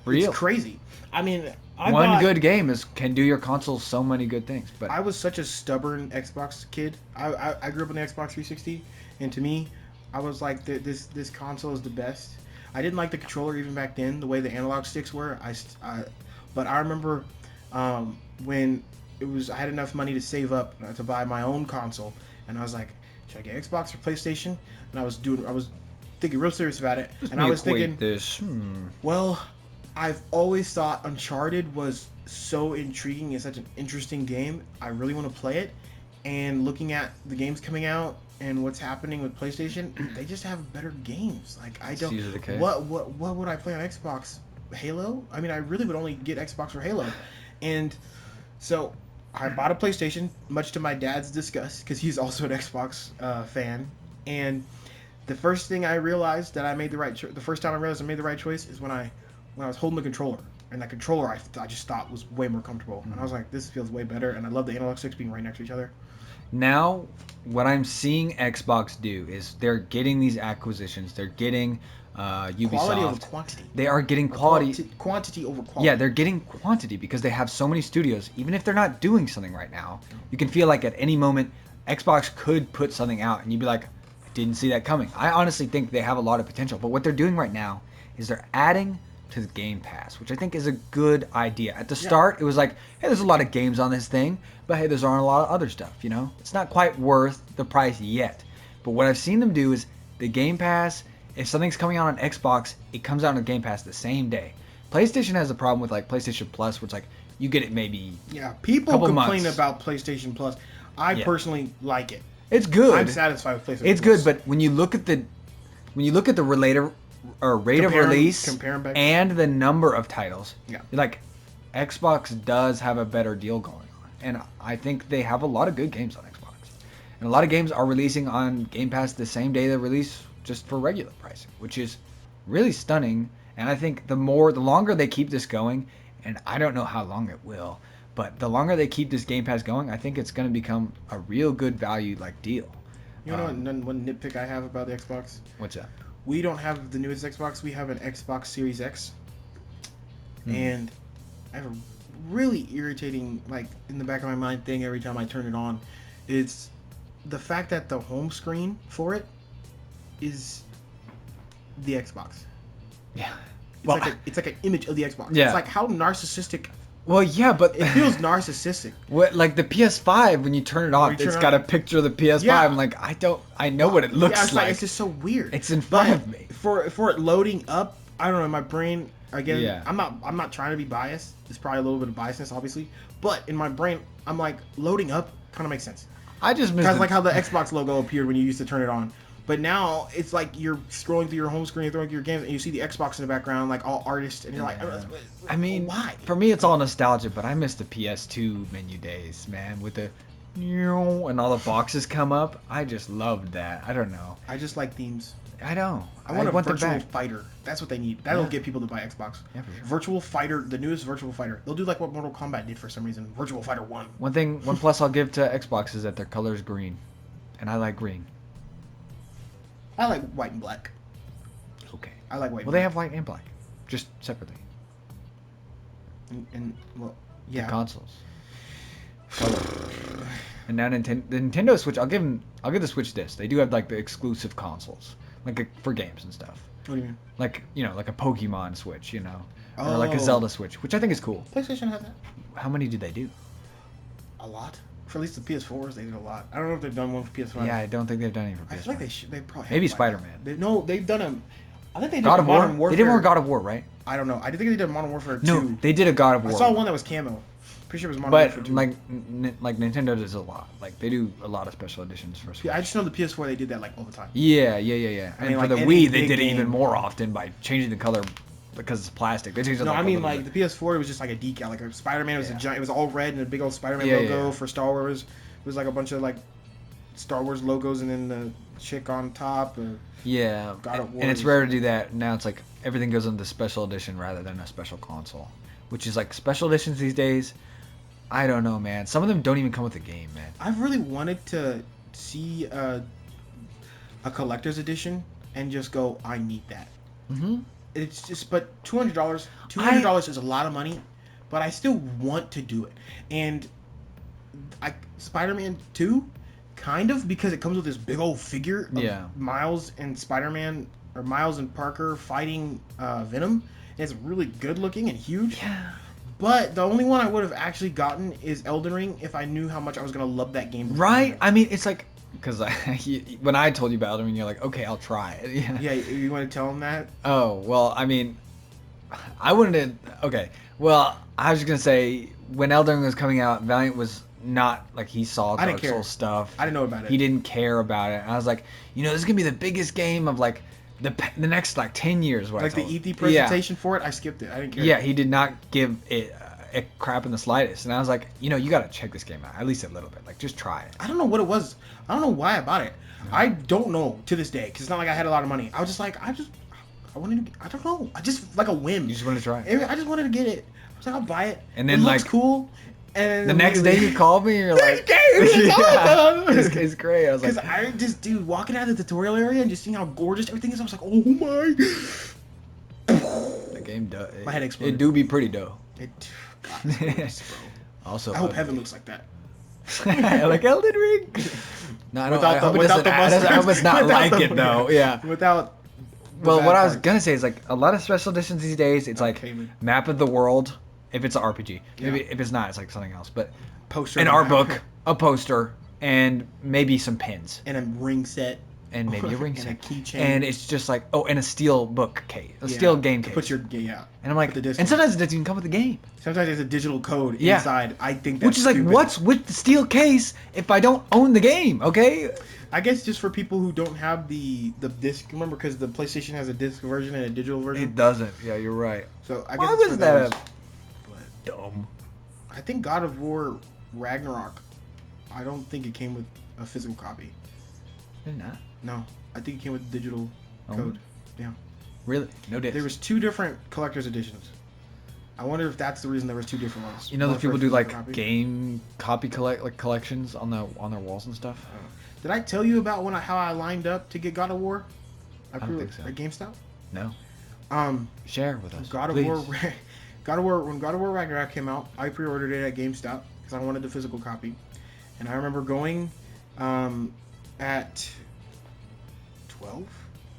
real. It's crazy. I mean, one good game can do your console so many good things. But I was such a stubborn Xbox kid. I grew up on the Xbox 360, and to me, I was like, this console is the best. I didn't like the controller even back then, the way the analog sticks were. But I remember when I had enough money to save up to buy my own console, and I was like, should I get Xbox or PlayStation? And I was thinking real serious about it, and I was thinking, well, I've always thought Uncharted was so intriguing and such an interesting game. I really want to play it, and looking at the games coming out and what's happening with PlayStation, they just have better games. Like I don't. What would I play on Xbox? Halo? I mean, I really would only get Xbox for Halo, and so I bought a PlayStation, much to my dad's disgust, because he's also an Xbox fan. And the first thing I realized that I made the right the first time I realized I made the right choice is when I was holding the controller. And that controller I just thought was way more comfortable. And I was like, this feels way better. And I love the analog sticks being right next to each other. Now, what I'm seeing Xbox do is they're getting these acquisitions. They're getting Ubisoft. Quality over quantity. They are getting quality. Quantity over quality. Yeah, they're getting quantity because they have so many studios. Even if they're not doing something right now, you can feel like at any moment Xbox could put something out and you'd be like, I didn't see that coming. I honestly think they have a lot of potential. But what they're doing right now is they're adding to the Game Pass, which I think is a good idea. At the start, it was like, hey, there's a lot of games on this thing, but hey, there's aren't a lot of other stuff, you know? It's not quite worth the price yet. But what I've seen them do is the Game Pass, if something's coming out on Xbox, it comes out on Game Pass the same day. PlayStation has a problem with like PlayStation Plus, where it's like you get it maybe people complain months. about PlayStation Plus. I personally like it. It's good. I'm satisfied with PlayStation It's Plus. good, but when you look at the relator or rate of release and the number of titles, you're like, Xbox does have a better deal going on. And I think they have a lot of good games on Xbox. And a lot of games are releasing on Game Pass the same day they release just for regular pricing, which is really stunning. And I think the longer they keep this going, and I don't know how long it will, but the longer they keep this Game Pass going, I think it's going to become a real good value like deal. You know one nitpick I have about the Xbox? What's that? We don't have the newest Xbox. We have an Xbox Series X. And I have a really irritating, like, in the back of my mind thing every time I turn it on. It's the fact that the home screen for it is the Xbox. Yeah. It's like an image of the Xbox. Yeah. It's like, how narcissistic. Well, yeah, but it feels narcissistic. What, like the PS5, when you turn it on, it's got a picture of the PS5. Yeah. I'm like, I know what it looks like. It's just so weird. It's in front of me. For it loading up, I don't know, my brain, again, I'm not trying to be biased. There's probably a little bit of biasness, obviously. But in my brain, I'm like, loading up kind of makes sense. I just miss kind of like how the Xbox logo appeared when you used to turn it on. But now it's like you're scrolling through your home screen, throwing through your games, and you see the Xbox in the background, like all artists, and you're like, I mean, why? For me, it's all nostalgia, but I miss the PS2 menu days, man, with the and all the boxes come up. I just loved that. I don't know. I just like themes. I know. I want a virtual fighter. That's what they need. That'll get people to buy Xbox. Yeah, for sure. Virtual fighter, the newest virtual fighter. They'll do like what Mortal Kombat did for some reason. Virtual Fighter 1. One plus I'll give to Xbox is that their color is green, and I like green. I like white and black. Okay. I like white. Well, they have white and black, just separately. And well, yeah. The consoles. Color. And now the Nintendo Switch, I'll give the Switch this. They do have like the exclusive consoles, like for games and stuff. What do you mean? Like, you know, like a Pokemon Switch, you know, or like a Zelda Switch, which I think is cool. PlayStation has that. How many did they do? A lot. For at least the PS4s, they did a lot. I don't know if they've done one for PS5. Yeah, I don't think they've done any for PS5. I feel like they should. They probably maybe Spider-Man. They've done a. I think they did God of Modern War. Warfare. They did more God of War, right? I don't know. I think they did Modern Warfare 2. No, they did a God of War. I saw one that was camo. Pretty sure it was Modern Warfare 2. But like Nintendo does a lot. Like they do a lot of special editions for Switch. Yeah, I just know the PS4 they did that like all the time. Yeah. I And mean, for like the Wii, they did it even more often by changing the color because it's plastic. They changed it. No, like I mean like the PS4 it was just like a decal, like a Spider-Man was a giant. It was all red and a big old Spider-Man logo for Star Wars. It was like a bunch of like Star Wars logos and then the chick on top. Yeah, God of War. And it's rare to do that. Now it's like everything goes into special edition rather than a special console, which is like special editions these days. I don't know, man. Some of them don't even come with a game, man. I've really wanted to see a collector's edition and just go, I need that. Mm-hmm. It's just, but $200 is a lot of money, but I still want to do it. And Spider-Man 2, kind of, because it comes with this big old figure of Miles and Spider-Man, or Miles and Parker fighting Venom. And it's really good looking and huge. Yeah. But the only one I would have actually gotten is Elden Ring if I knew how much I was going to love that game. Right? I mean, it's like, because when I told you about Elden Ring, you're like, okay, I'll try it. Yeah, you want to tell him that? Oh, well, I mean, I wouldn't have, okay. Well, I was just going to say, when Elden Ring was coming out, Valyantt was not, like, he saw Dark Souls stuff. I didn't know about it. He didn't care about it. And I was like, you know, this is going to be the biggest game of, like, the next, like, 10 years. Like the E3 presentation for it, I skipped it. I didn't care. Yeah, he did not give it crap in the slightest. And I was like, you know, you got to check this game out at least a little bit. Like, just try it. I don't know what it was. I don't know why I bought it. I don't know to this day because it's not like I had a lot of money. I was just like, I wanted to. I don't know. I just like a whim. You just wanted to try it. I just wanted to get it. I was like, I'll buy it. And then it looks like cool. And the next day you called me and you're like, it's great. I was like, because I just, dude, walking out of the tutorial area and just seeing how gorgeous everything is, I was like, oh my. The game does. My head exploded. It do be pretty dope. It, God, it's gorgeous, bro. Also, I hope heaven looks like that. Like Elden Ring. No, I don't. I hope it's not like it though. Yeah. Without. Well, what I was gonna say is like a lot of special editions these days. It's like map of the world. If it's an RPG, maybe if it's not, it's like something else. But poster, an art book, a poster, and maybe some pins, and a ring set, and maybe a ring set, and a keychain, and it's just like and a steel book case, a steel game case. Put your out. And I'm like, and sometimes it doesn't even come with the game. Sometimes there's a digital code inside. I think that's which is like, stupid. What's with the steel case if I don't own the game? Okay. I guess just for people who don't have the disc, remember, because the PlayStation has a disc version and a digital version. It doesn't. Yeah, you're right. So I guess why was that? Dumb. I think God of War Ragnarok. I don't think it came with a physical copy. Did not. No, I think it came with digital code. Yeah. Really? No disc. There was 2 different collector's editions. I wonder if that's the reason there was 2 different ones. You know, those people do like game copy collections on their walls and stuff. Did I tell you about how I lined up to get God of War? I don't think so. At GameStop? No. Share with us. God of War. When God of War Ragnarok came out, I pre-ordered it at GameStop because I wanted the physical copy, and I remember going at 12,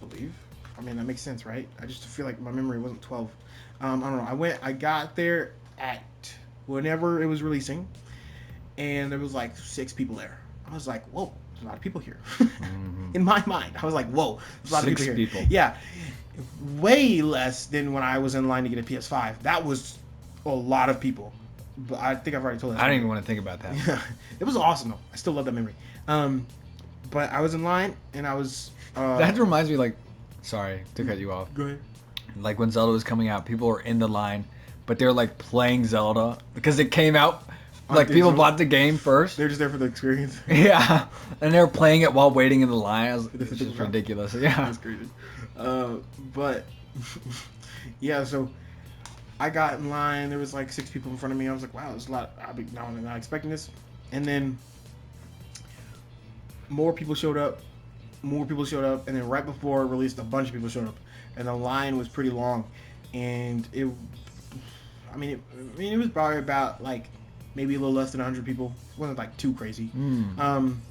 I believe. I mean, that makes sense, right? I just feel like my memory wasn't 12. I don't know. I got there at whenever it was releasing, and there was like 6 people there. I was like, whoa, there's a lot of people here. In my mind, I was like, whoa, there's a lot of people here. 6 people. Yeah. Way less than when I was in line to get a PS5. That was a lot of people. But I think I've already told that. I don't even want to think about that. Yeah. It was awesome though. I still love that memory. But I was in line and I was that reminds me, like, sorry to cut you off. Go ahead. Like when Zelda was coming out, people were in the line, but they're like playing Zelda because it came out. Like people bought the game first. They're just there for the experience. Yeah, and they were playing it while waiting in the line. This is ridiculous. Yeah, that's crazy. But yeah, so I got in line. There was like 6 people in front of me. I was like, wow, there's a lot. I'm not expecting this. And then more people showed up. And then right before it released, a bunch of people showed up, and the line was pretty long. And it was probably about like maybe a little less than 100 people. It wasn't like too crazy. And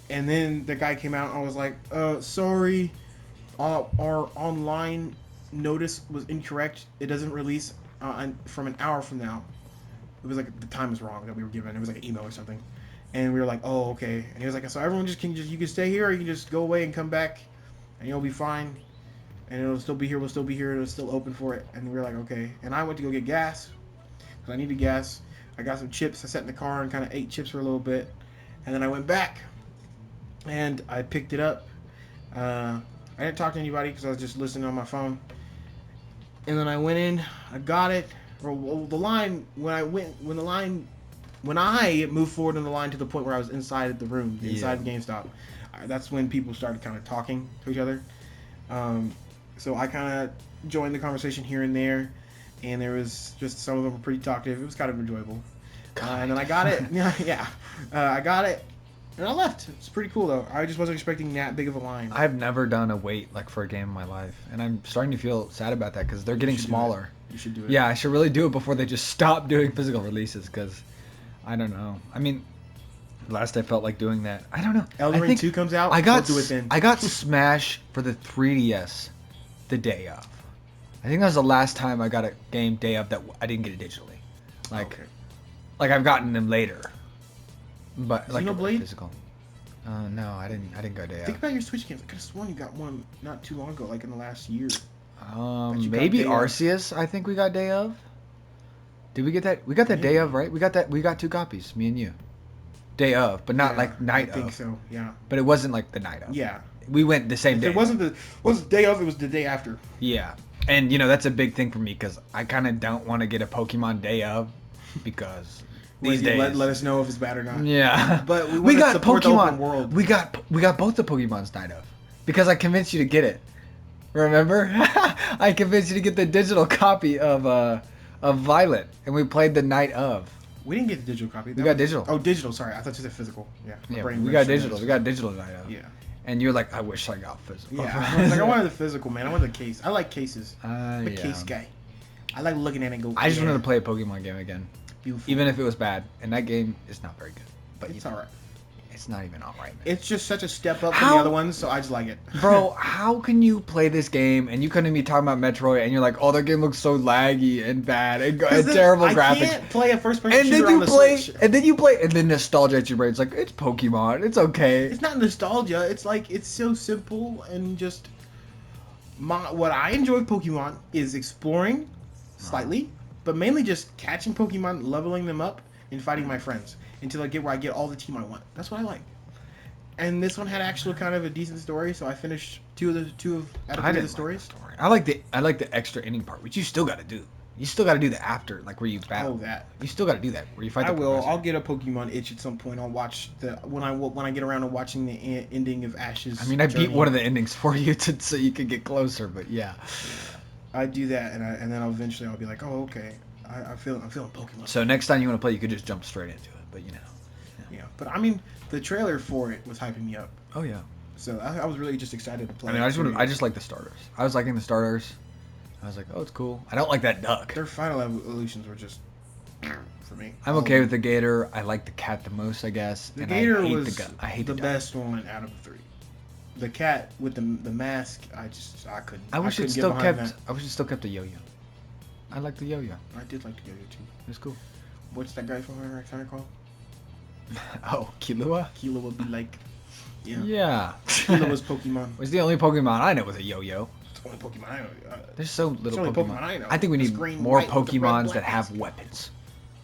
then the guy came out and I was like, sorry, our online notice was incorrect. It doesn't release from an hour from now. It was like the time was wrong that we were given. It was like an email or something. And we were like, oh, okay. And he was like, so everyone you can stay here, or you can just go away and come back and you'll be fine. And it'll still be here. We'll still be here. It'll still open for it. And we were like, okay. And I went to go get gas because I needed gas. I got some chips. I sat in the car and kind of ate chips for a little bit. And then I went back and I picked it up. I didn't talk to anybody because I was just listening on my phone. And then I went in. I got it. The line, when I moved forward in the line to the point where I was inside the room, inside the GameStop, that's when people started kind of talking to each other. So I kind of joined the conversation here and there, and there was just some of them were pretty talkative. It was kind of enjoyable. And then I got it. I got it, and I left. It's pretty cool though. I just wasn't expecting that big of a line. I've never done a wait like for a game in my life, and I'm starting to feel sad about that because they're getting smaller. You should do it. Yeah, I should really do it before they just stop doing physical releases because I don't know. I mean, last I felt like doing that. I don't know. Elden Ring 2 comes out. We'll do it then. I got Smash for the 3DS the day of. I think that was the last time I got a game day of that I didn't get it digitally. Like I've gotten them later, but like Xenoblade? physical. No, I didn't go day of. Think about your Switch games. I could have sworn you got one not too long ago, like in the last year. Maybe Arceus. I think we got day of. Did we get that? We got that day of, right? We got that. We got 2 copies, me and you. Day of, but not like night of. I think so. Yeah. But it wasn't like the night of. Yeah. We went the same day. It wasn't the day of. It was the day after. Yeah. And that's a big thing for me because I kind of don't want to get a Pokemon day of because these days. Let us know if it's bad or not. Yeah, but we got support Pokemon. the open world. We got both the Pokemons night of because I convinced you to get it. Remember? I convinced you to get the digital copy of Violet, and we played the night of. We didn't get the digital copy. We got digital. Oh, digital. Sorry, I thought you said physical. Yeah. We got digital. We got digital night of. Yeah. And you're like, I wish I got physical. Yeah. I was like, I wanted the physical, man. I wanted the case. I like cases. I'm a case guy. I like looking at it and go. I just wanted to play a Pokemon game again. Beautiful. Even if it was bad, and that game is not very good. But it's alright. It's not even alright, man. It's just such a step up from the other ones, so I just like it. Bro, how can you play this game and you come to me talking about Metroid and you're like, oh, that game looks so laggy and bad and terrible graphics. I can't play a first-person shooter on the Switch. And then nostalgia at your brain. It's like, it's Pokemon. It's okay. It's not nostalgia. It's like, it's so simple and just... what I enjoy with Pokemon is exploring slightly, but mainly just catching Pokemon, leveling them up, and fighting my friends until I get where I get all the team I want. That's what I like. And this one had actually kind of a decent story, so I finished two out of three of the stories. I like the extra inning part, which you still got to do. You still got to do the after, like where you battle. Oh, that. You still got to do that where you fight. I will. I'll get a Pokemon itch at some point. I'll watch when I get around to watching the ending of Ash's. I mean, I beat one of the endings for you so you could get closer, but yeah. I do that, and then eventually I'll be like, oh, okay. I'm feeling Pokemon. So next time you want to play, you could just jump straight into it, but Yeah, but I mean, the trailer for it was hyping me up. Oh yeah. So I was really just excited to play. I mean, I just like the starters. I was liking the starters. I was like, oh, it's cool. I don't like that duck. Their final evolutions were just for me. I'm okay with the gator. I like the cat the most, I guess. The gator was the best one out of the three. The cat with the mask, I couldn't. I wish it still kept the yo-yo. I like the yo-yo. I did like the yo-yo too. It's cool. What's that guy from Hunter x Hunter called? Oh, Killua? Killua would be like... Yeah. Killua's Pokemon. Was the only Pokemon I know with a yo-yo. It's the only Pokemon I know. There's so little Pokemon. I know. I think we need more Pokemons that have weapons.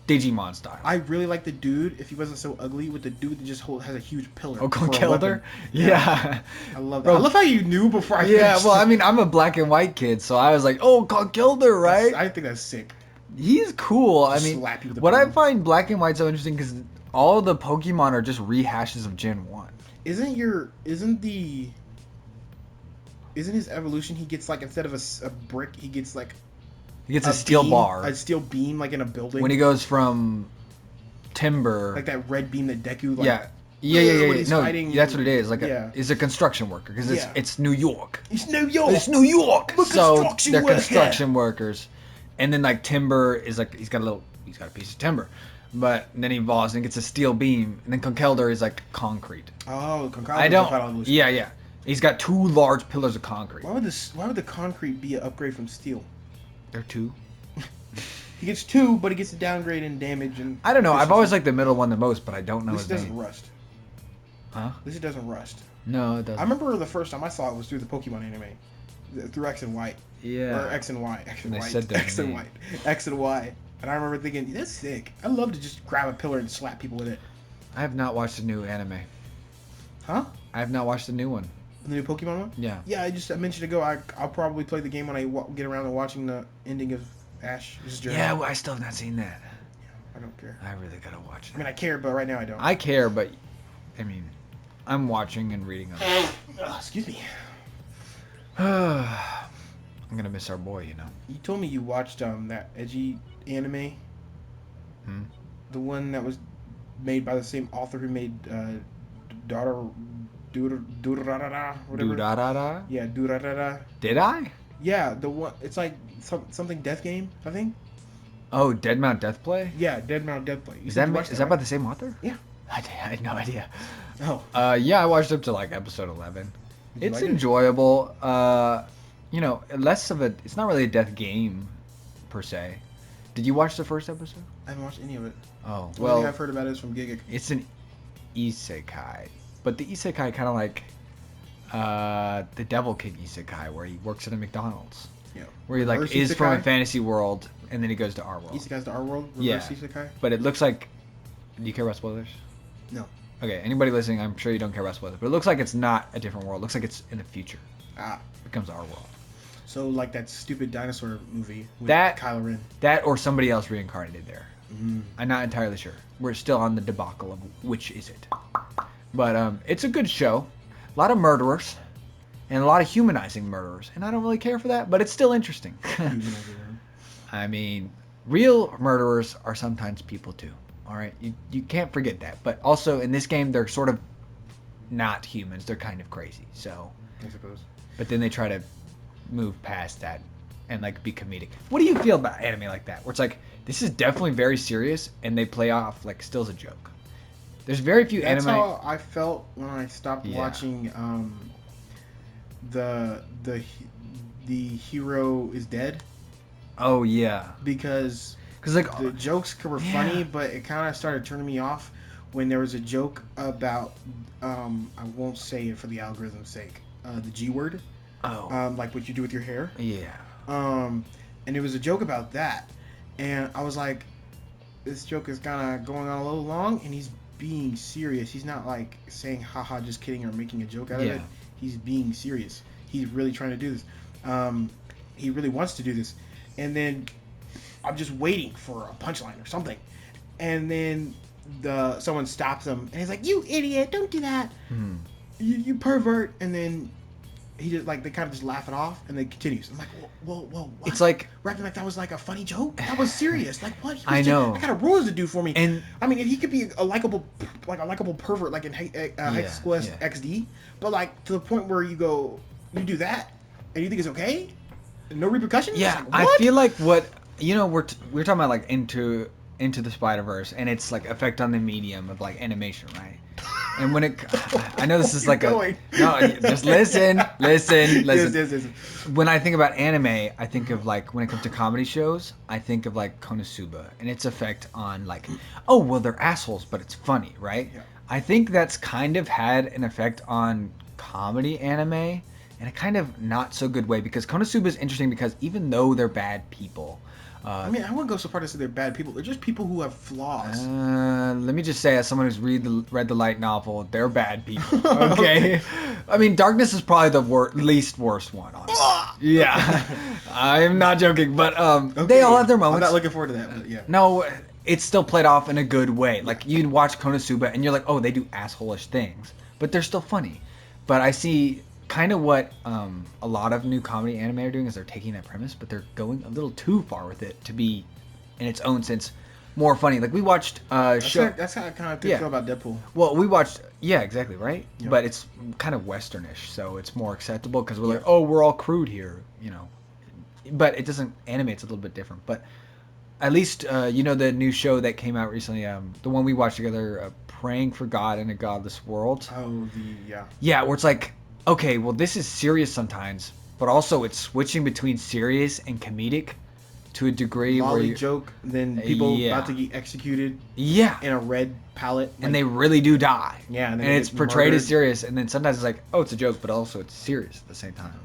Digimon style. I really like the dude, if he wasn't so ugly, with the dude that just has a huge pillar. Oh, Conkeldurr? Yeah. I love that. Bro, I love how you knew before I Yeah, well, I mean, I'm a black and white kid, so I was like, oh, Conkeldurr, right? I think that's sick. He's cool. I mean, what I find black and white so interesting because all the Pokemon are just rehashes of Gen 1. Isn't his evolution, he gets like, instead of a brick, he gets like... He gets a steel bar. A steel beam, like in a building. When he goes from timber... Like that red beam that Deku... Like, yeah. No, that's what it is. Like it's a construction worker because it's New York. It's New York. It's New York. So they're worker. construction workers, and then like timber is like he's got a piece of timber, but then he evolves and gets a steel beam, and then Conkeldurr is like concrete. Oh, Conkeldurr. Yeah. He's got 2 large pillars of concrete. Why would the concrete be an upgrade from steel? They're 2. He gets 2, but he gets a downgrade in damage and. I don't know. I've always liked the middle one the most, but I don't know his name. This doesn't rust. Huh? This doesn't rust. No, it doesn't. I remember the first time I saw it was through the Pokemon anime, through X and Y. Yeah. Or X and Y. X and Y. X and Y. And I remember thinking, that's sick. I'd love to just grab a pillar and slap people with it. I have not watched the new anime. Huh? I have not watched the new one. The new Pokemon one? Yeah. Yeah, I mentioned ago, I'll probably play the game when I get around to watching the ending of Ash. Yeah, well, I still have not seen that. Yeah, I don't care. I really gotta watch it. I mean, I care, but right now I don't. I care, but I mean, I'm watching and reading on it. Excuse me. I'm gonna miss our boy, you know. You told me you watched that edgy anime. The one that was made by the same author who made Durarara, whatever. Durarara? Yeah, Durarara. Did I? Yeah, the one. It's like something death game, I think. Oh, Dead Mount Deathplay? Yeah, Dead Mount Deathplay. Is that by the same author? Yeah. I had no idea. Oh. Yeah, I watched up to like episode 11. It's like enjoyable. You know, less of a. It's not really a death game, per se. Did you watch the first episode? I haven't watched any of it. Oh, The only thing I've heard about it is from Giga. It's an isekai, but the isekai kind of like the Devil King isekai, where he works at a McDonald's. Yeah. Where he like is from a fantasy world, and then he goes to our world. Isekai's to our world. Reverse isekai. But it looks like. Do you care about spoilers? No. Okay, anybody listening, I'm sure you don't care about spoilers, but it looks like it's not a different world. It looks like it's in the future. Ah. It becomes our world. So like that stupid dinosaur movie with That- Kylo Ren. That or somebody else reincarnated there. I'm not entirely sure. We're still on the debacle of which is it. But it's a good show. A lot of murderers. And a lot of humanizing murderers. And I don't really care for that, but it's still interesting. I mean, real murderers are sometimes people too. All right? You can't forget that. But also, in this game, they're sort of not humans. They're kind of crazy. So, I suppose. but then they try to move past that and like be comedic. What do you feel about anime like that? Where it's like, this is definitely very serious, and they play off like still as a joke. There's very few That's anime. how I felt when I stopped watching the hero is dead. Oh yeah, Because like the jokes were funny, but it kind of started turning me off when there was a joke about I won't say it for the algorithm's sake, the G word, like what you do with your hair. Yeah. And it was a joke about that, and I was like, this joke is kind of going on a little long, and he's being serious. He's not like saying haha just kidding or making a joke out of it. He's being serious. He's really trying to do this. He really wants to do this. And then I'm just waiting for a punchline or something, and then someone stops him and he's like, you idiot, don't do that. You pervert. And then he just like, they kind of just laugh it off, and then continues. I'm like, whoa, what? It's like we're acting like that was like a funny joke. That was serious. Like what? I know. I got rules to do for me. And I mean, he could be a likable pervert, like in High School XD, but like to the point where you do that, and you think it's okay, no repercussions. yeah, like, I feel like what we're talking about like into the Spider-Verse, and it's like effect on the medium of like animation, right? And when I know this is like no, just listen. Yes. When I think about anime, I think of like, when it comes to comedy shows, I think of like Konosuba and its effect on like, oh well, they're assholes, but it's funny, right? Yeah. I think that's kind of had an effect on comedy anime in a kind of not so good way, because Konosuba is interesting because even though they're bad people. I mean, I wouldn't go so far to say they're bad people. They're just people who have flaws. Let me just say, as someone who's read the light novel, they're bad people. Okay. I mean, Darkness is probably the least worst one, honestly. Yeah. I'm not joking, but they all have their moments. I'm not looking forward to that, but yeah. No, it's still played off in a good way. Like, you'd watch Konosuba and you're like, oh, they do asshole-ish things, but they're still funny. But I see kind of what a lot of new comedy anime are doing is they're taking that premise, but they're going a little too far with it to be, in its own sense, more funny. Like, we watched show. That's how I kind of feel about Deadpool. Well, we watched, exactly, right? Yeah. But it's kind of westernish, so it's more acceptable because we're like, oh, we're all crude here, But it doesn't animate. It's a little bit different. But at least, the new show that came out recently, the one we watched together, Praying for God in a Godless World. Oh, Yeah, where it's like, okay, well, this is serious sometimes, but also it's switching between serious and comedic to a degree where you joke, then people about to get executed. Yeah. In a red palette, and they really do die. Yeah, and it's portrayed as serious, and then sometimes it's like, oh, it's a joke, but also it's serious at the same time.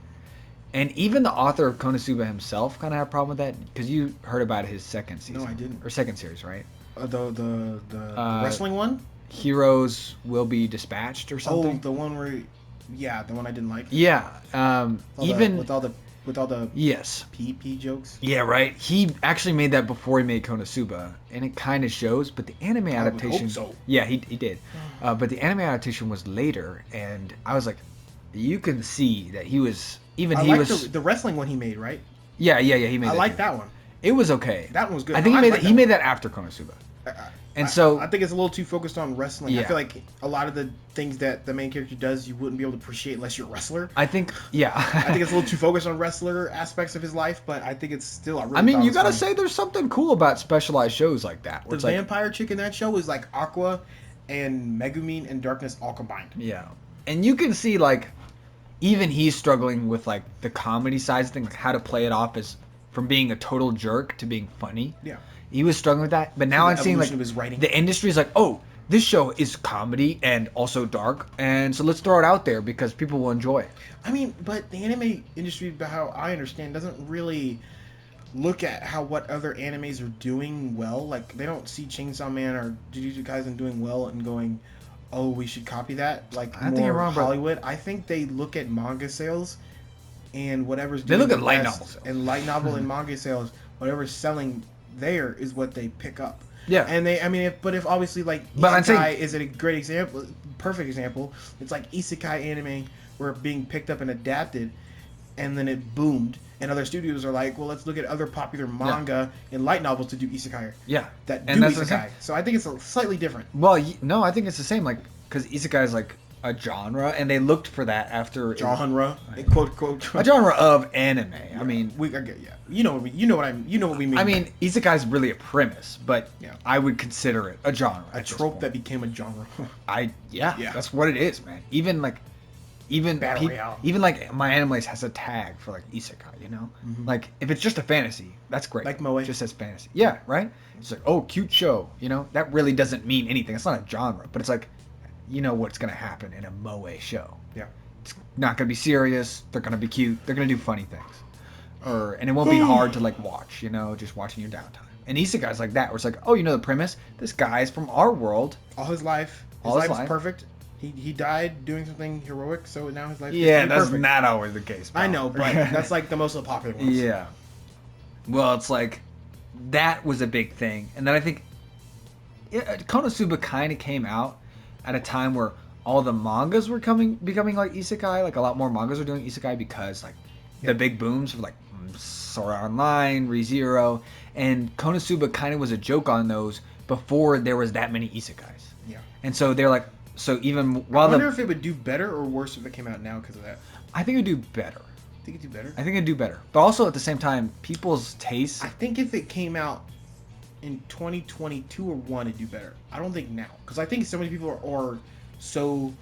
And even the author of Konosuba himself kind of had a problem with that, because you heard about his second season. No, I didn't. Or second series, right? The wrestling one. Heroes Will Be Dispatched or something. Oh, the one where. Yeah, the one I didn't like. Yeah, with all the yes PP jokes. Yeah, right. He actually made that before he made Konosuba, and it kind of shows. But the anime adaptation, I would hope so. Yeah, he did. But the anime adaptation was later, and I was like, you can see that he was the wrestling one he made, right? Yeah, he made. I like that one. It was okay. That one was good. I think he made that after Konosuba. So I think it's a little too focused on wrestling. Yeah. I feel like a lot of the things that the main character does, you wouldn't be able to appreciate unless you're a wrestler. I think, yeah. I think it's a little too fogused on wrestler aspects of his life, but I think it's still. You gotta say there's something cool about specialized shows like that. The vampire chick in that show is like Aqua and Megumin and Darkness all combined. Yeah, and you can see like even he's struggling with like the comedy side of things, like how to play it off as from being a total jerk to being funny. Yeah. He was struggling with that, but now I'm seeing like the industry is like, oh, this show is comedy and also dark, and so let's throw it out there because people will enjoy it. I mean, but the anime industry, how I understand, doesn't really look at what other animes are doing well. Like, they don't see Chainsaw Man or Jujutsu Kaisen doing well and going, oh, we should copy that. Like, I think you're wrong, Hollywood. Bro. I think they look at manga sales and whatever's They doing look at the light best, novel sales. and light novel and manga sales, whatever's selling there is what they pick up. Yeah. And if obviously like But I'm isekai saying- is a great example, perfect example. It's like isekai anime were being picked up and adapted, and then it boomed. And other studios are like, well, let's look at other popular manga and light novels to do isekai. Yeah. That And do that's what I'm isekai. saying. So I think it's slightly different. Well, no, I think it's the same. Like, because isekai is like a genre, and they looked for that after Genre, quote. a genre of anime. I mean, you know what we mean. I mean, isekai is really a premise, but Yeah. I would consider it a genre. a trope that became a genre. Yeah, Yeah. that's what it is, man. Even Battle Royale. even like my animes has a tag for like isekai, you know? Like if it's just a fantasy, that's great. Like Moe. It just says fantasy. Yeah, right? It's like, oh, cute show, you know? That really doesn't mean anything. It's not a genre, but it's like you know what's going to happen in a Moe show. Yeah. It's not going to be serious, they're going to be cute, they're going to do funny things. And it won't be hard to like watch, you know, just watching your downtime. And isekai's like that, where it's like, oh, you know the premise? This guy's from our world. All his life, All his was life. perfect. He died doing something heroic, so now his life Yeah, is that's perfect. not always the case. I pal. know, but that's like the most popular one. Yeah. Well, it's like that was a big thing, and then I think Konosuba kind of came out at a time where all the mangas were becoming like isekai. Like a lot more mangas were doing isekai because like the big booms were like Sword Art Online, ReZero, and Konosuba kind of was a joke on those before there was that many isekais. Yeah. And so they're like, so even I while wonder if it would do better or worse if it came out now because of that. I think it'd do better. Think it'd do better? I think it'd do better, but also at the same time, people's tastes. I think if it came out in 2022 or 1, it'd do better. I don't think now because I think so many people are so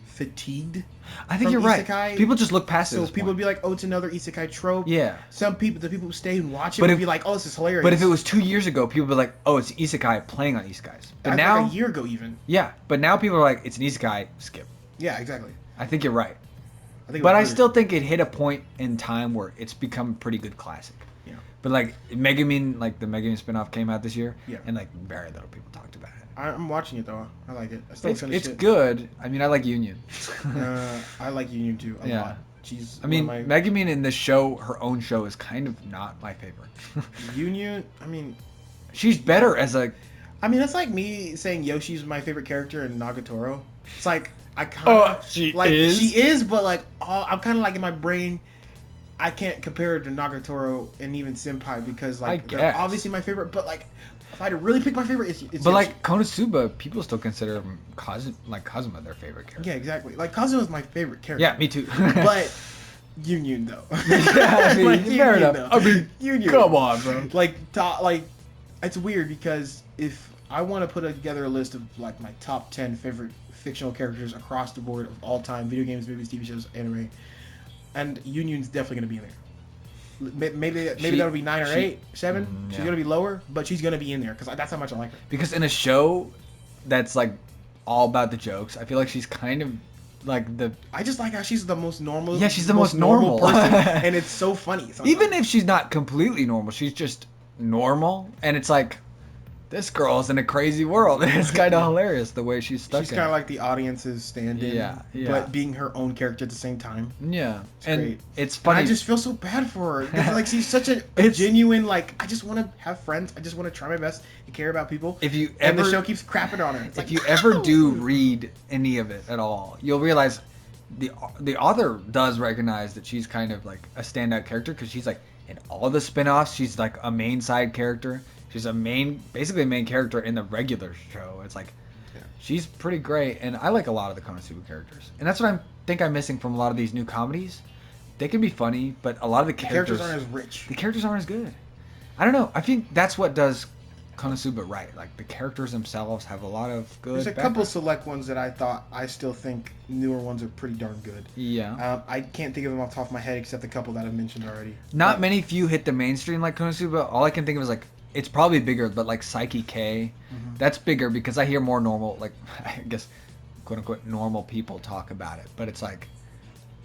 fatigued. I think from you're right. isekai. People just look past it. So at this people would point. be like, "Oh, it's another isekai trope." Yeah. The people who stay and watch it But would if- be like, "Oh, this is hilarious." But if it was 2 years ago, people would be like, "Oh, it's isekai playing on isekais." But Like now, a year ago, even. yeah. But now people are like, "It's an isekai, skip." Yeah, exactly. I think you're right. I think. it But was I weird. still think it hit a point in time where it's become a pretty good classic. Yeah. But like Megumin, like the Megumin spinoff came out this year, Yeah. and like very little people talked about it. I'm watching it though. I like it. I still It's finished it. good. I mean, I like Union. I like Union too a Yeah. lot. She's. I mean, one of my, Megumin in this show, her own show, is kind of not my favorite. Union. I mean, She's better as a. that's like me saying Yoshi's my favorite character in Nagatoro. It's like I kind of she like is? she is, but like I'm kind of like in my brain. I can't compare it to Nagatoro and even Senpai because like I they're guess. obviously my favorite, but like if I had to really pick my favorite, it's But Yoshi. like Konosuba, people still consider Kazuma their favorite character. Yeah, exactly. Like Kazuha is my favorite character. Yeah, me too. But Union though. Yeah, I mean, Like, fair Union, enough. though. I mean, Union. come on, bro. Like it's weird because if I want to put together a list of like my top 10 favorite fictional characters across the board of all time, video games, movies, TV shows, anime, and Union's definitely gonna be in there. Maybe that'll be 9 or 8, 7. She's yeah. gonna be lower, but she's gonna be in there because that's how much I like her. Because in a show that's like all about the jokes, I feel like she's kind of like the. I just like how she's the most normal. Yeah, she's the most normal. person, and it's so funny. Sometimes. Even if she's not completely normal, she's just normal, and it's like this girl's in a crazy world. It's kind of hilarious the way she's stuck. she's in kind of it. like the audience's stand-in, Yeah, yeah. but being her own character at the same time. Yeah, and great. it's And funny. I just feel so bad for her. It's like she's such a It's- genuine. Like I just want to have friends. I just want to try my best and care about people. if you And ever the show keeps crapping on her. It's if like, you ever no! do read any of it at all, you'll realize the author does recognize that she's kind of like a standout character because she's like in all the spin-offs, she's like a main side character. She's basically a main character in the regular show. It's like Yeah. she's pretty great, and I like a lot of the Konosuba characters. And that's what I'm missing from a lot of these new comedies. They can be funny, but a lot of the characters aren't as rich. the characters aren't as good. I don't know. I think that's what does Konosuba right. Like the characters themselves have a lot of good. There's a background. couple select ones that I still think newer ones are pretty darn good. Yeah. I can't think of them off the top of my head except a couple that I've mentioned already. Not But- many few hit the mainstream like Konosuba. All I can think of is like it's probably bigger, but like Psyche K, that's bigger because I hear more normal, like I guess, quote unquote, normal people talk about it. But it's like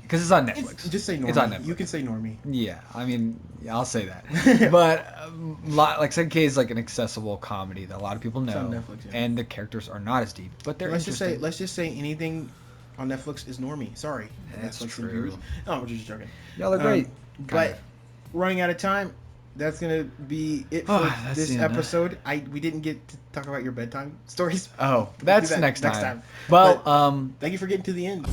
because it's on Netflix. Just say normie. It's on Netflix. You can say normie. Yeah, I mean, yeah, I'll say that. But like Psyche K is like an accessible comedy that a lot of people know, on Netflix, yeah. and the characters are not as deep, but they're Let's just interesting. say anything on Netflix is Normie. Sorry, That's Netflix true. and viewers. No, we're just joking. Y'all are great. But running out of time. That's gonna be it for this episode. We didn't get to talk about your bedtime stories. Oh, that's that next time. Well, But thank you for getting to the end.